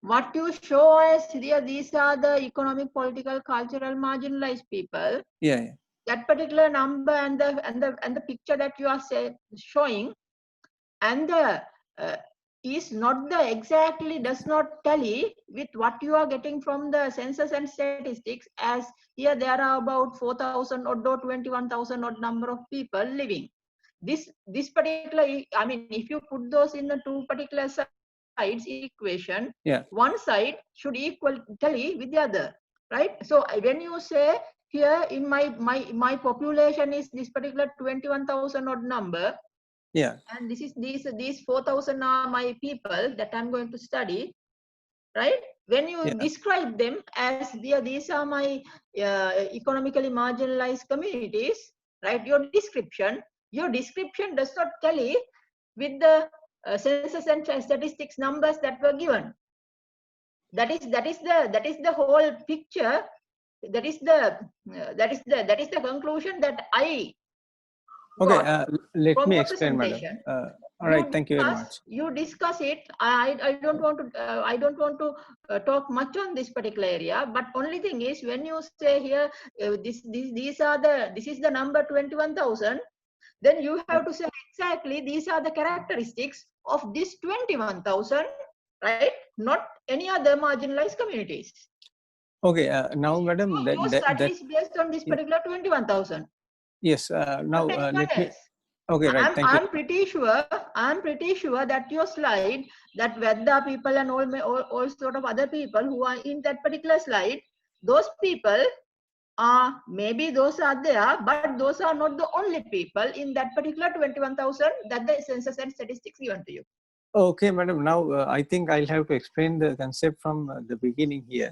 S3: what you show us here, these are the economic, political, cultural, marginalized people.
S2: Yeah.
S3: That particular number and the picture that you are showing, and the is not the exactly does not tally with what you are getting from the census and statistics. As here there are about 4,000 or 21,000 odd number of people living. This particular, I mean, if you put those in the two particular sides equation, one side should tally with the other, right? So when you say here in my population is this particular 21,000 odd number, and this is these 4,000 are my people that I'm going to study, right? When you describe them as these are my economically marginalized communities, right? Your description does not tally with the census and statistics numbers that were given. That is the whole picture. That is the conclusion that I.
S2: Okay, let me explain, madam. All right, thank you very much.
S3: You discuss it. I don't want to talk much on this particular area. But only thing is, when you say here, this is the number 21,000. Then you have to say exactly these are the characteristics of this 21,000, right? Not any other marginalized communities.
S2: Okay, now, madam,
S3: your study is based on this particular 21,000.
S2: Yes. Now let me. Okay, right. Thank you.
S3: I'm pretty sure that your slide, that Vedda people and all sort of other people who are in that particular slide, those people are maybe those are there, but those are not the only people in that particular 21,000 that the census and statistics given to you.
S2: Okay, madam. Now I think I'll have to explain the concept from the beginning here.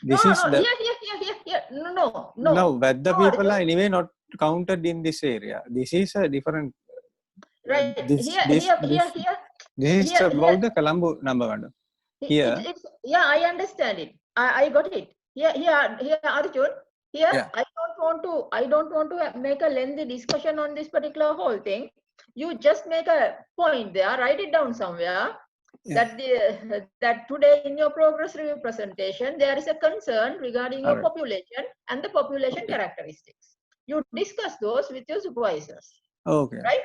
S2: This is
S3: here.
S2: No, but the people are anyway not counted in this area. This is a different.
S3: Right.
S2: This is
S3: Here,
S2: about the Colombo number, madam. Here.
S3: Yeah, I understand it. I got it. Here, Arjun. Here,
S2: Yeah.
S3: I don't want to make a lengthy discussion on this particular whole thing. You just make a point there, write it down somewhere.
S2: Yeah.
S3: That today in your progress review presentation, there is a concern regarding your
S2: Alright.
S3: population and the population characteristics. You discuss those with your supervisors.
S2: Okay.
S3: Right?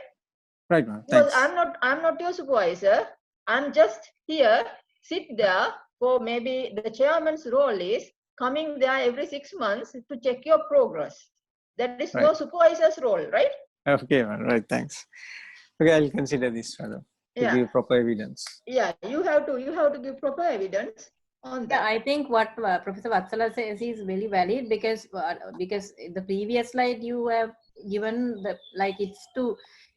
S2: Right, ma'am.
S3: Because
S2: Thanks.
S3: I'm not your supervisor. I'm just here, sit there for maybe the chairman's role is coming there every 6 months to check your progress. That is no
S2: Right.
S3: supervisor's role, right?
S2: Okay, ma'am. Right. Thanks. Okay, I'll consider this, madam, to give proper evidence.
S3: Yeah, you have to give proper evidence on that.
S1: Yeah, I think what Professor Vatsala says is very valid because the previous slide you have given the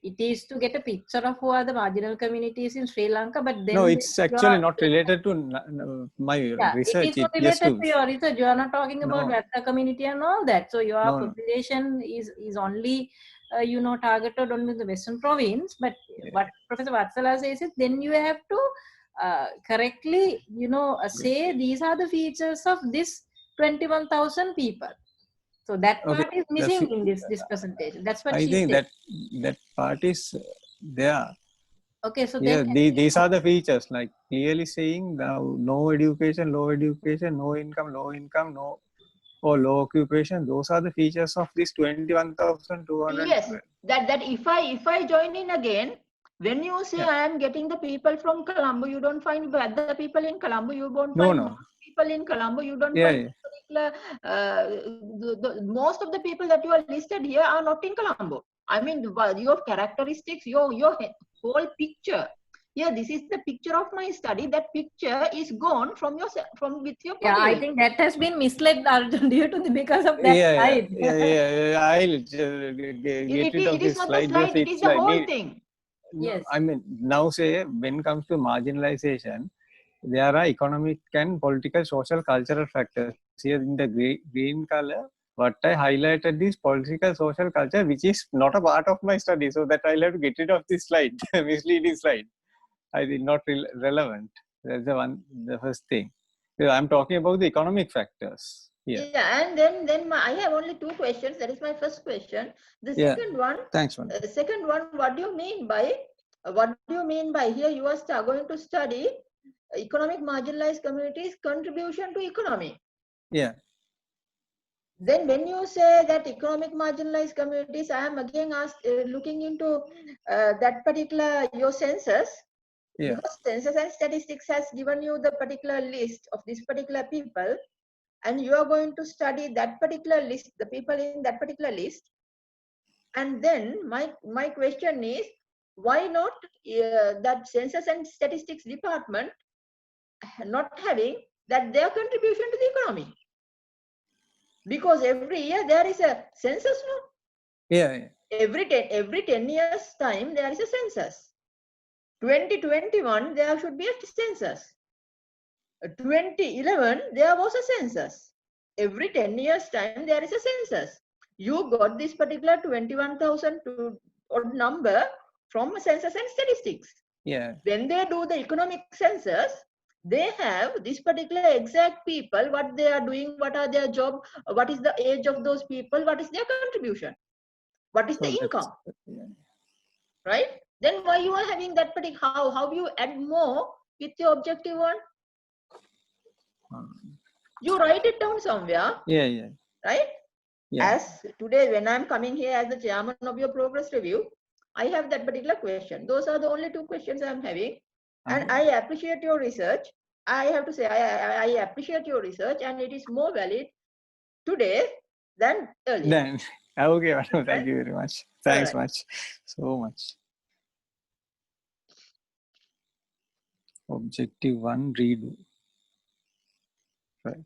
S1: it is to get a picture of who are the marginal communities in Sri Lanka, but then
S2: No, it's actually not related to my research.
S1: It is not related to your research. You are not talking about Vatta community and all that. So your population is only targeted only the Western province. But what Professor Vatsala says is then you have to correctly say these are the features of this 21,000 people. So that part is missing in this presentation. That's what
S2: I think
S1: said.
S2: that part is there.
S1: Okay, so
S2: then these are the features, like clearly saying no education, low education, no income, no or low occupation. Those are the features of this 21,200.
S3: Yes, that if I join in again, when you say I am getting the people from Colombo, you don't find the people in Colombo, you don't find people in Colombo, you don't find particular, most of the people that you are listed here are not in Colombo. I mean, your characteristics, your whole picture. Yeah, this is the picture of my study. That picture is gone with your population.
S1: Yeah, I think that has been misled, Arjun, because of that slide.
S2: I'll get rid of this slide.
S3: It is the whole thing.
S2: Yes. I mean, now say when it comes to marginalization, there are economic and political, social, cultural factors. Here in the green color, what I highlighted is political, social, culture, which is not a part of my study. So that I'll have to get rid of this slide, misleading slide. I think not relevant. That's the first thing. I'm talking about the economic factors here.
S3: Yeah, and then I have only two questions. That is my first question. The second one.
S2: Thanks, man.
S3: Second one, what do you mean by here? You are going to study economic marginalized communities' contribution to economy.
S2: Yeah.
S3: Then when you say that economic marginalized communities, I am again looking into that particular your census.
S2: Yeah.
S3: Because census and statistics has given you the particular list of these particular people, and you are going to study that particular list, the people in that particular list. And then my question is, why not that census and statistics department not having that their contribution to the economy? Because every year there is a census, no?
S2: Yeah.
S3: Every 10 years time there is a census. 2021 there should be a census. 2011 there was a census. Every 10 years time there is a census. You got this particular 21,000 number from census and statistics.
S2: Yeah.
S3: When they do the economic census, they have this particular exact people, what they are doing, what are their job, what is the age of those people, what is their contribution, what is the income, right? Then why you are having that particular, how you add more with your objective one? You write it down somewhere.
S2: Yeah.
S3: Right?
S2: Yeah.
S3: As today, when I'm coming here as the chairman of your progress review, I have that particular question. Those are the only two questions I'm having. And I appreciate your research. I have to say, I appreciate your research, and it is more valid today than earlier.
S2: Okay, thank you very much. Thanks much. So much. Objective 1, redo. Right.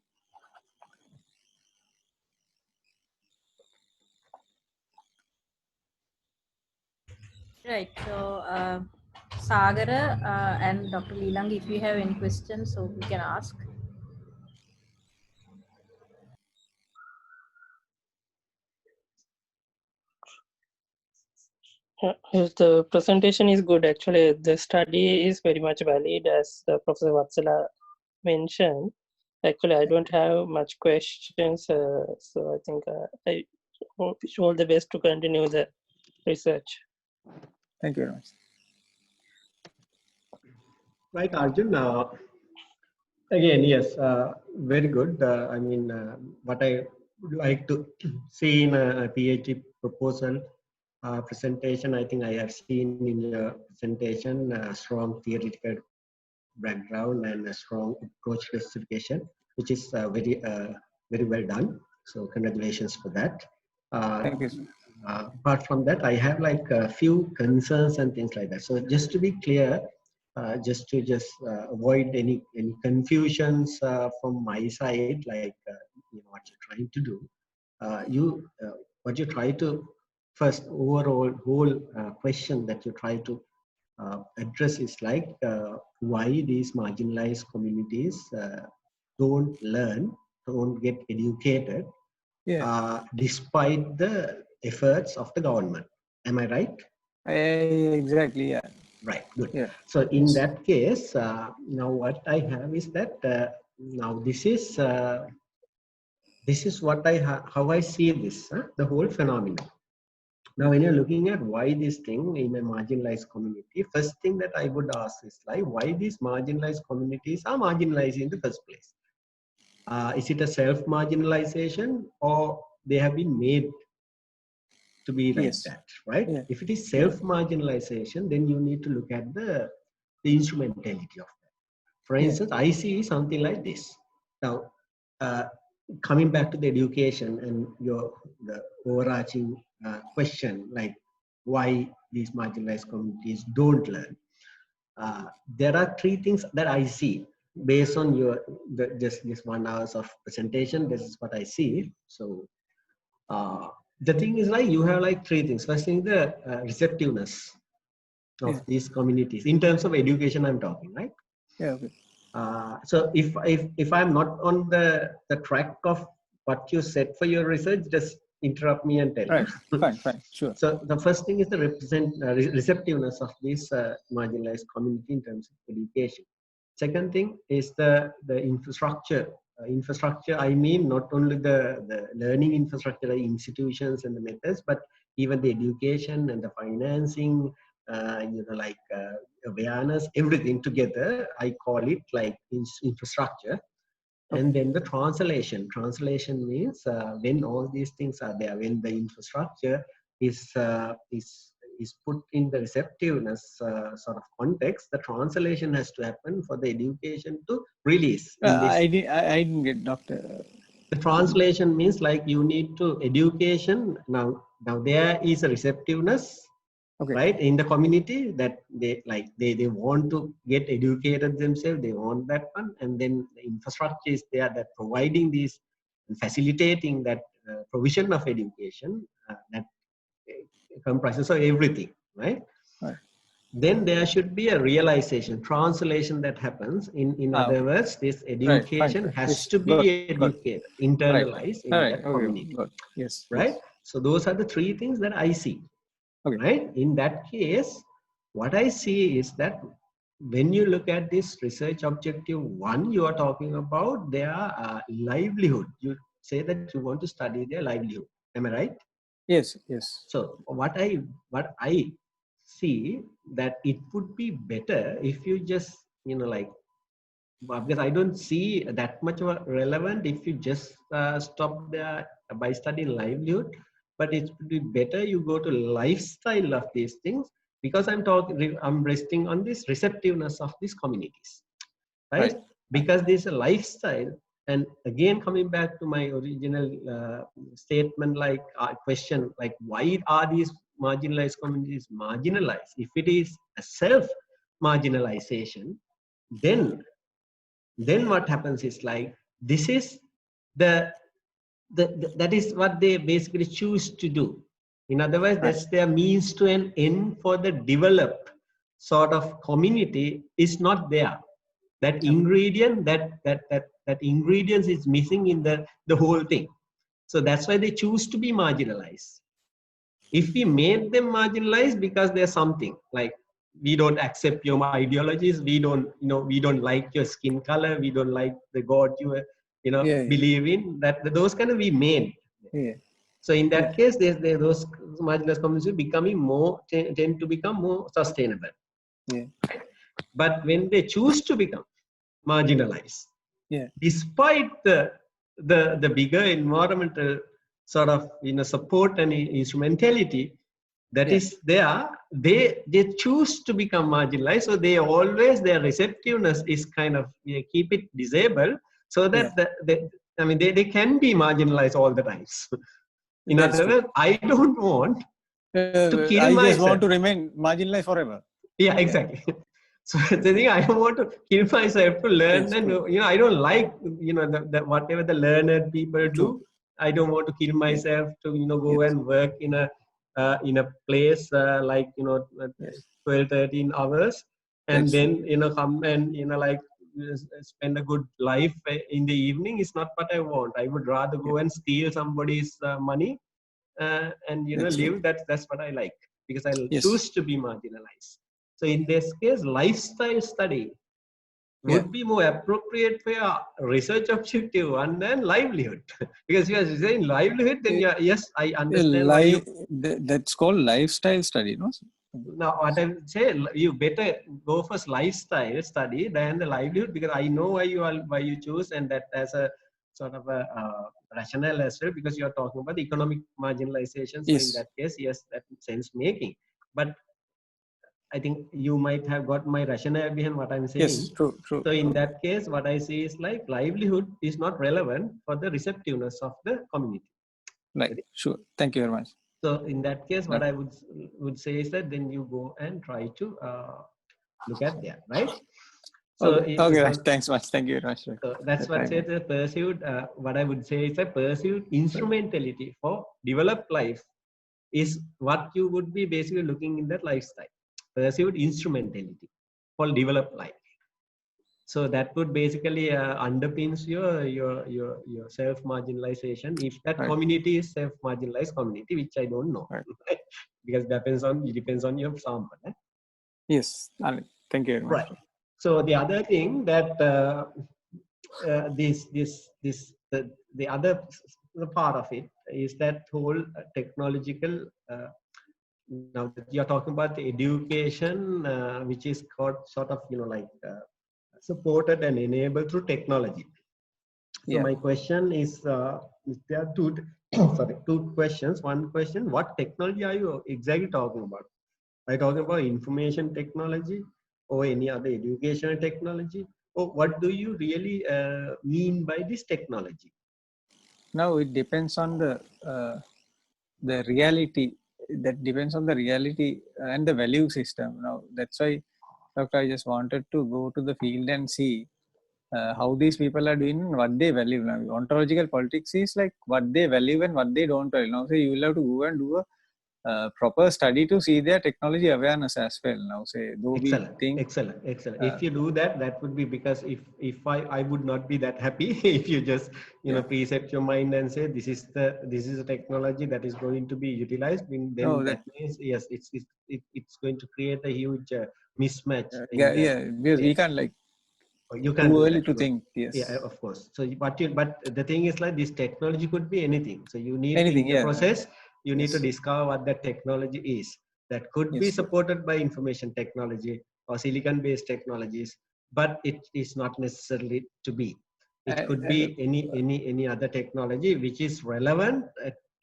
S1: Right. So, Sagara and Dr. Leelang, if you have any questions, so we can ask.
S4: The presentation is good. Actually, the study is very much valid, as Professor Vatsala mentioned. Actually, I don't have much questions, so I think I wish you all the best to continue the research.
S2: Thank you very much.
S5: Right, Arjun. Again, yes, very good. I mean, what I would like to see in a PhD proposal presentation, I think I have seen in your presentation a strong theoretical background and a strong approach to specification, which is very well done. So congratulations for that.
S2: Thank you, sir.
S5: Apart from that, I have like a few concerns and things like that. So just to be clear, just to avoid any confusions from my side, like what you're trying to do, what you try to first overall whole question that you try to address is like why these marginalized communities don't learn, don't get educated,
S2: Yeah.
S5: despite the efforts of the government. Am I right?
S2: Exactly. Yeah.
S5: Right. Good.
S2: Yeah.
S5: So in that case, now what I have is that now this is what how I see this, the whole phenomenon. Now, when you're looking at why this thing in a marginalized community, first thing that I would ask is like, why these marginalized communities are marginalized in the first place? Is it a self-marginalization, or they have been made to be like
S2: Yes.
S5: that, right?
S2: Yeah.
S5: If it is self-marginalization, then you need to look at the instrumentality of that. For instance, I see something like this. Now, coming back to the education and the overarching question, like why these marginalized communities don't learn, there are three things that I see based on just this 1 hour of presentation. This is what I see. So the thing is like you have like three things. First thing, the receptiveness of these communities in terms of education. I'm talking, right?
S2: Yeah. Okay.
S5: So if I'm not on the track of what you said for your research, just interrupt me and tell.
S2: Right. Fine. Sure.
S5: So the first thing is the receptiveness of this marginalized community in terms of education. Second thing is the infrastructure. Infrastructure, I mean not only the learning infrastructure, the institutions and the methods, but even the education and the financing, like awareness, everything together. I call it like infrastructure. And then the translation. Translation means when all these things are there, when the infrastructure is put in the receptiveness sort of context, the translation has to happen for the education to release.
S2: I didn't get, Doctor.
S5: The translation means like you need to education. Now there is a receptiveness. Okay. Right, in the community that they want to get educated themselves, they want that one, and then the infrastructure is there that providing these and facilitating that provision of education that comprises of everything, right?
S2: Right.
S5: Then there should be a realization, translation that happens. In other words, this education has to be educated, internalized in that community.
S2: Yes.
S5: Right. Yes. So those are the three things that I see. Okay. Right. In that case, what I see is that when you look at this research objective 1, you are talking about their livelihood. You say that you want to study their livelihood. Am I right?
S2: Yes.
S5: So what I see that it would be better if you just, because I don't see that much of a relevant if you just stop there by studying livelihood. But it would be better you go to lifestyle of these things, because I'm resting on this receptiveness of these communities, right? Because there's a lifestyle. And again, coming back to my original statement, like question, like why are these marginalized communities marginalized? If it is a self-marginalization, then what happens is like this is that is what they basically choose to do. In other words, that's their means to an end for the developed sort of community is not there. That ingredient, that ingredients is missing in the whole thing. So that's why they choose to be marginalized. If we made them marginalized because there's something like, we don't accept your ideologies, we don't, we don't like your skin color, we don't like the god you believe in, that those kind of we made.
S2: Yeah.
S5: So in that case, those marginalized communities becoming more tend to become more sustainable.
S2: Yeah.
S5: But when they choose to become marginalized, despite the bigger environmental sort of support and instrumentality that is there, they choose to become marginalized. So they always, their receptiveness is kind of keep it disabled, so that they can be marginalized all the times. In other words, I don't want to kill
S2: I
S5: myself.
S2: just want to remain marginalized forever.
S5: Yeah, exactly. So the thing, I don't want to kill myself to learn, and I don't like the whatever the learned people do. I don't want to kill myself to go and work in a place like 12, 13 hours, and then come and like spend a good life in the evening. Is not what I want. I would rather go and steal somebody's money and live. That's what I like, because I choose to be marginalized. So in this case, lifestyle study would be more appropriate for a research objective and then livelihood. Because if you are saying livelihood, then yes, I understand.
S2: That's called lifestyle study, no?
S5: Now, what I would say, you better go for lifestyle study than the livelihood, because I know why you choose, and that as a sort of a rationale as well, because you are talking about the economic marginalization. So in that case, yes, that sense making. But I think you might have got my rationale behind what I'm saying.
S2: Yes, true.
S5: So in that case, what I see is like livelihood is not relevant for the receptiveness of the community.
S2: Right. Sure. Thank you very much.
S5: So in that case, what I would say is that then you go and try to look at that, right? So
S2: okay. Thanks much. Thank you very much.
S5: So that's what says the pursued. What I would say is a pursued instrumentality for developed life is what you would be basically looking in that lifestyle. Pursued instrumentality for developed life. So that would basically underpins your self marginalization. If that community is self marginalized community, which I don't know, because it depends on your sample.
S2: Yes, thank you very much.
S5: Right. So the other thing that the other part of it is that whole technological. Now that you're talking about the education, which is called sort of supported and enabled through technology. So my question is there are two questions. One question: what technology are you exactly talking about? Are you talking about information technology or any other educational technology? Or what do you really mean by this technology?
S2: Now it depends on the reality. That depends on the reality and the value system. Now that's why, Doctor, I just wanted to go to the field and see how these people are doing and what they value. Now, ontological politics is like what they value and what they don't value. Now, say you will have to go and do a proper study to see their technology awareness as well. Now, say though
S5: excellent,
S2: we think
S5: excellent. If you do that, that would be, because if I would not be that happy if you just preset your mind and say this is a technology that is going to be utilized. Then that means yes, it's going to create a huge mismatch.
S2: Because we can't like.
S5: You can
S2: too early to think. Yes.
S5: Yeah, of course. So, but the thing is like this technology could be anything. So you need
S2: anything,
S5: in the process. You need to discover what that technology is. That could be supported by information technology or silicon-based technologies, but it is not necessarily to be. It could be any other technology which is relevant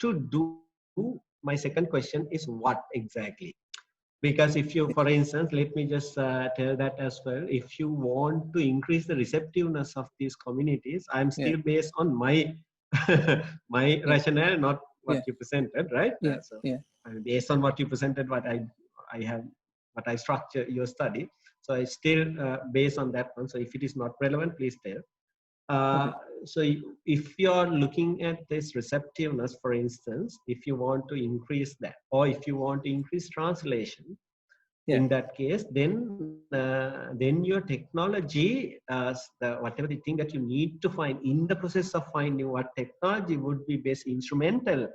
S5: to do. My second question is what exactly? Because if you, for instance, let me just tell that as well. If you want to increase the receptiveness of these communities, I'm still based on my my rationale, not what you presented, right? Based on what you presented, what I structure your study. So I still based on that one. So if it is not relevant, please tell. So if you're looking at this receptiveness, for instance, if you want to increase that, or if you want to increase translation, in that case, then your technology, whatever the thing that you need to find in the process of finding what technology would be best instrumental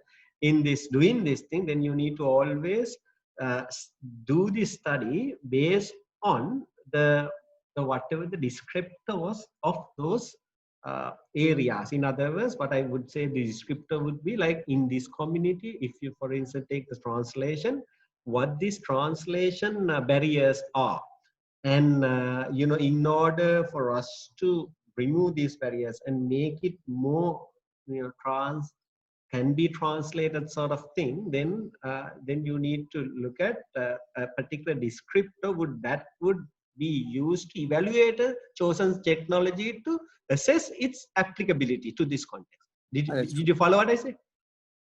S5: in this doing this thing, then you need to always do this study based on the whatever the descriptors of those areas. In other words, what I would say the descriptor would be like in this community, if you for instance take the translation, what these translation barriers are. And you know, in order for us to remove these barriers and make it more, you know, can be translated sort of thing, then you need to look at a particular descriptor that would be used to evaluate a chosen technology to assess its applicability to this context. Did you follow what I said?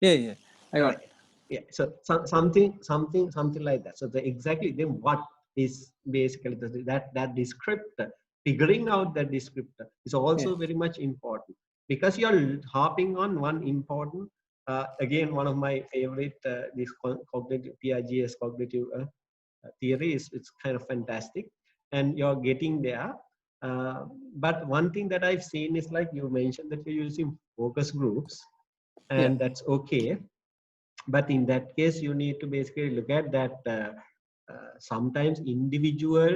S2: Yeah, I got it.
S5: Yeah, so something like that. So exactly then what is basically that descriptor, figuring out that descriptor is also very much important, because you're harping on one important again, one of my favorite this cognitive PIGS cognitive theory is, it's kind of fantastic, and you're getting there. But one thing that I've seen is, like you mentioned, that you're using focus groups, and that's okay. But in that case, you need to basically look at that sometimes individual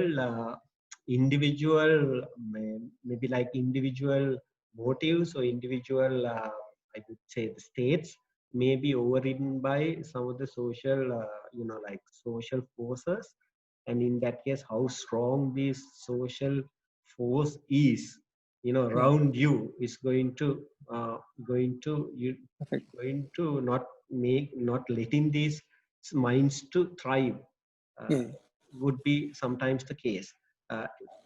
S5: maybe like individual motives or individual I would say the states may be overridden by some of the social you know, like social forces. And in that case, how strong this social force is, you know, around you is going to not letting these minds to thrive would be sometimes the case.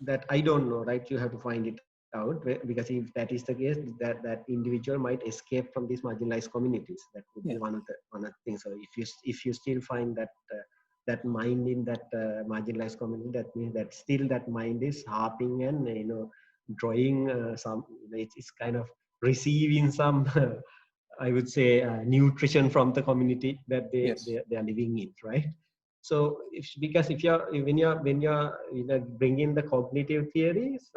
S5: That I don't know, right? You have to find it out, because if that is the case, that individual might escape from these marginalized communities. That would be one of the things. So if you still find that that mind in that marginalized community, that means that still that mind is harping and, you know, drawing some, it's kind of receiving some I would say nutrition from the community that they are living in, right? So because when you're you know, bringing the cognitive theories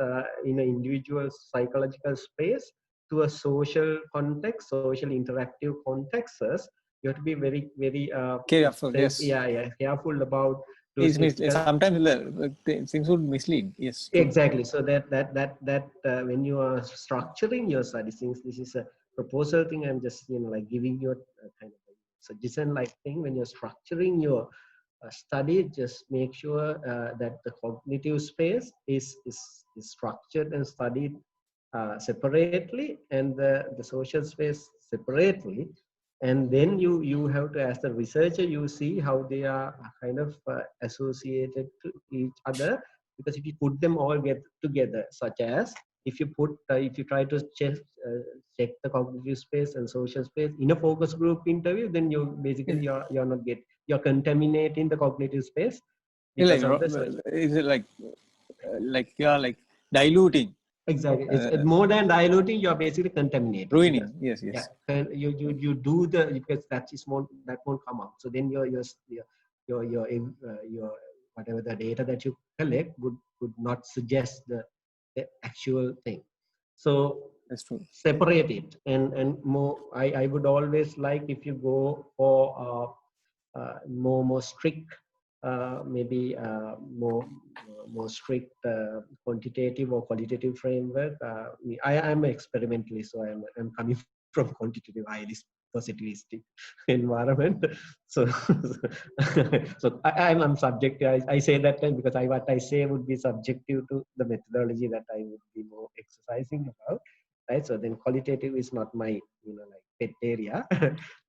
S5: in an individual psychological space to a social context, social interactive contexts, you have to be very
S2: careful.
S5: Careful about
S2: sometimes things would mislead. Yes,
S5: exactly. So that when you are structuring your studies, since this is a proposal thing, I'm just, you know, like giving you a kind of a suggestion like thing. When you're structuring your study, just make sure that the cognitive space is structured and studied separately, and the social space separately. And then you have to, as the researcher, you see how they are kind of associated to each other. Because if you put them all together, such as if you try to check the cognitive space and social space in a focus group interview, then you're contaminating the cognitive space.
S2: Is it like you're like diluting?
S5: Exactly. It's more than diluting, you're basically contaminating.
S2: Ruining. Yes.
S5: Yeah. You do because that won't come out. So then your whatever the data that you collect would not suggest the actual thing. So
S2: that's true.
S5: Separate it, and more. I would always like, if you go for more strict, maybe more strict quantitative or qualitative framework. I am an experimentalist, so I'm coming from quantitative, highly positivistic environment. So I'm subjective. I say that because what I say would be subjective to the methodology that I would be more exercising about. Right. So then qualitative is not my, you know, like pet area,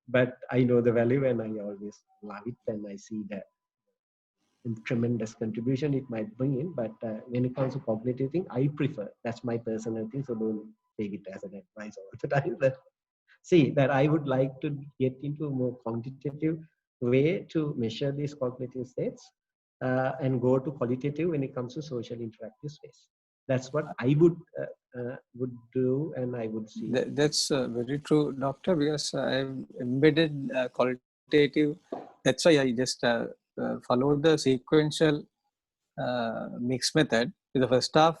S5: but I know the value and I always love it, and I see that tremendous contribution it might bring in. But when it comes to cognitive thing, I prefer, that's my personal thing, so don't take it as an advice all the time. But see, that I would like to get into a more quantitative way to measure these cognitive states and go to qualitative when it comes to social interactive space. That's what I would do, and I would see.
S2: That's very true, Doctor, because I've embedded qualitative. That's why I just followed the sequential mixed method. The first half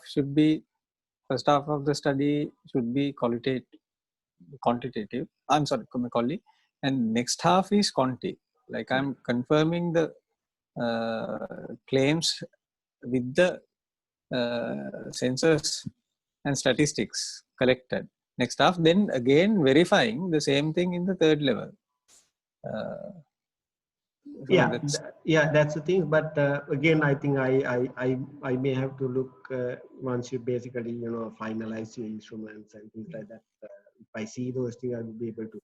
S2: of the study should be quantitative. I'm sorry, Macaulay. and next half is quanti. Like I'm confirming the claims with the sensors and statistics collected. Next half, then again verifying the same thing in the third level. So
S5: that's the thing. But again, I think I may have to look once you basically finalize your instruments and things like that. If I see those things, I will be able to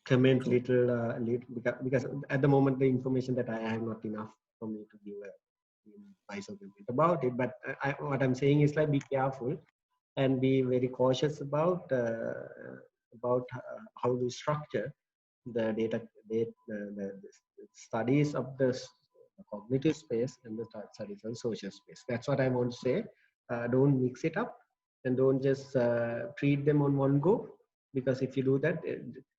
S5: comment little because at the moment the information that I have not enough for me to give a advice or comment about it. But what I'm saying is like be careful and be very cautious about how to structure the the studies of the cognitive space and the studies of social space. That's what I want to say. Don't mix it up and don't just treat them on one go, because if you do that,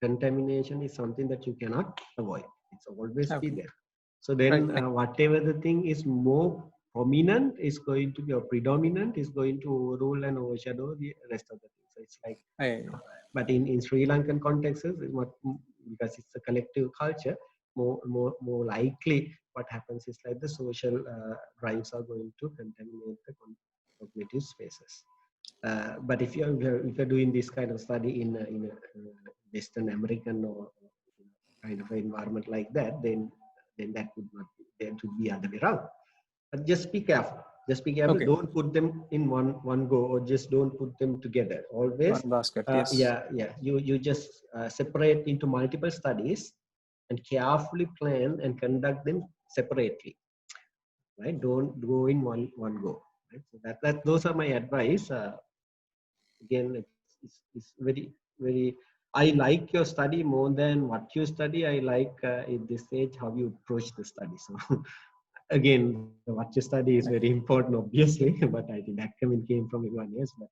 S5: contamination is something that you cannot avoid. It's always be there. So then whatever the thing is more prominent is going to be, or predominant is going to overrule and overshadow the rest of the things. So it's like, but in Sri Lankan contexts, because it's a collective culture, more likely what happens is like the social drives are going to contaminate the cognitive spaces. But if you're doing this kind of study in a Western American or kind of an environment like that, then that would not be, there to be other way around. But just be careful. Just be careful. Okay. Don't put them in one go, or just don't put them together. Always.
S2: One basket. Yes.
S5: Yeah. You just separate into multiple studies and carefully plan and conduct them separately. Right? Don't go in one go. Right? So that those are my advice. Again, it's very. I like your study more than what you study. I like at this stage how you approach the study. So again, what you study is very important, obviously, but I think that comment came from everyone else. But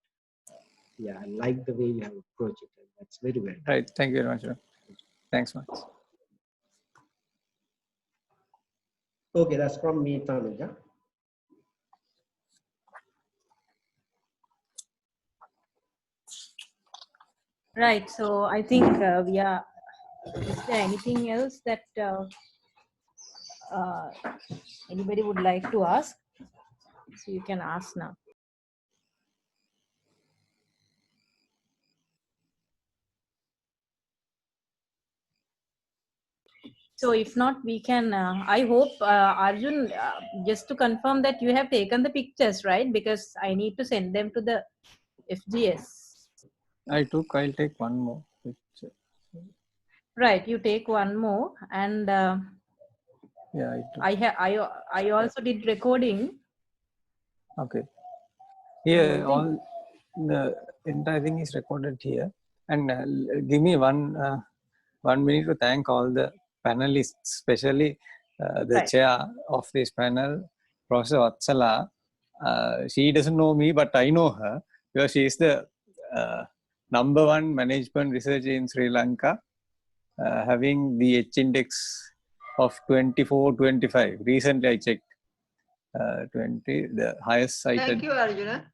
S5: yeah, I like the way you have approached it. And that's very well.
S2: Right. Thank you very much. Thanks much.
S5: Okay, that's from me, Tanuja.
S1: Right. So I think we are. Is there anything else that anybody would like to ask? So you can ask now. So if not, we can, I hope, Arjun, just to confirm that you have taken the pictures, right? Because I need to send them to the FGS.
S2: I'll take one more picture.
S1: Right, you take one more, and
S2: yeah,
S1: I also did recording.
S2: Okay. Here, all the entire thing is recorded here, and give me 1 minute to thank all the panelists, especially the chair of this panel, Professor Vatsala. She doesn't know me, but I know her because she is the #1 management researcher in Sri Lanka, having the H index of 24-25. Recently, I checked 20, the highest cited.
S3: Thank you, Arjuna.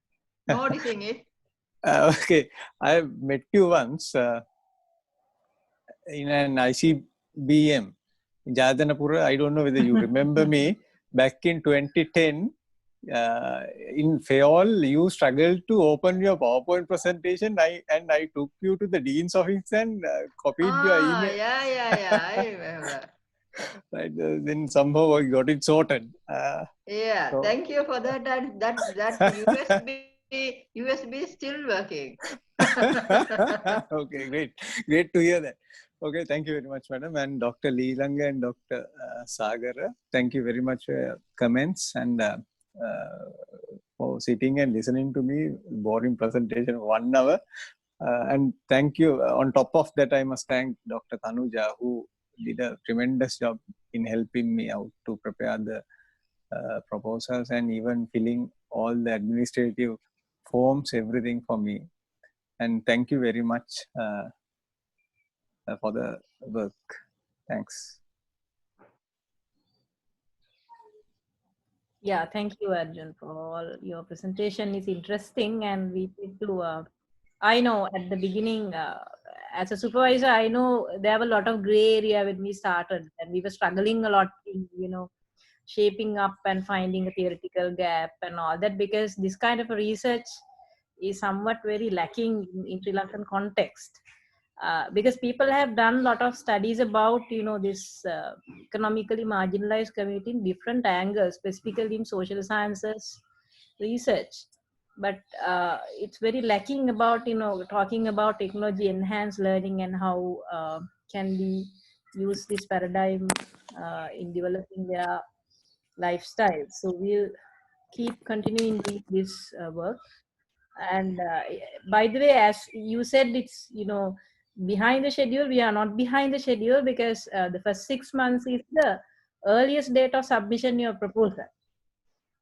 S3: Noticing it.
S2: Okay, I met you once in an ICBM in Jadanapura. I don't know whether you remember me. Back in 2010, in FEOL, you struggled to open your PowerPoint presentation. I took you to the Dean's office and copied your email.
S3: Yeah, I remember.
S2: Right, then somehow I got it sorted.
S3: Yeah, so thank you for that. That USB is still working.
S2: Okay, great to hear that. Okay, thank you very much, madam, and Dr. Leelanga and Dr. Sagara. Thank you very much for your comments and for sitting and listening to me. Boring presentation of 1 hour. And thank you. On top of that, I must thank Dr. Tanuja, who did a tremendous job in helping me out to prepare the proposals and even filling all the administrative forms, everything for me. And thank you very much for the work. Thanks.
S1: Yeah, thank you, Arjun, for all your presentation. Is interesting, and we need to. I know at the beginning, as a supervisor, I know there were a lot of gray area when we started, and we were struggling a lot in, shaping up and finding a theoretical gap and all that, because this kind of a research is somewhat very lacking in Sri Lankan context. Because people have done a lot of studies about, this economically marginalized community in different angles, specifically in social sciences research. But it's very lacking about, talking about technology enhanced learning and how can we use this paradigm in developing their lifestyle. So we'll keep continuing this work. And by the way, as you said, it's, behind the schedule. We are not behind the schedule, because the first 6 months is the earliest date of submission your proposal.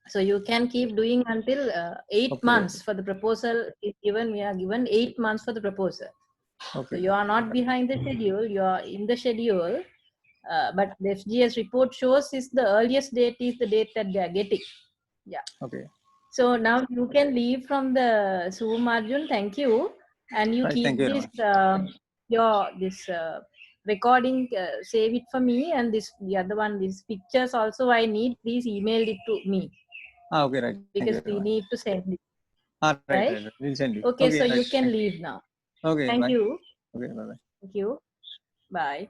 S1: So you can keep doing until 8 months for the proposal is given. We are given 8 months for the proposal. So you are not behind the schedule, you are in the schedule. But the FGS report shows is the earliest date is the date that they are getting. Yeah.
S2: Okay.
S1: So now you can leave from the Zoom, Arjun. Thank you. And you
S2: Right,
S1: keep
S2: thank you very
S1: this recording, save it for me, and the other one, these pictures also I need. Please email it to me.
S2: Okay, right.
S1: Because we need to send it.
S2: Right. We'll send it.
S1: Okay, so
S2: right.
S1: you can leave now.
S2: Okay,
S1: Thank
S2: bye.
S1: you.
S2: Okay, bye-bye.
S1: Thank you. Bye.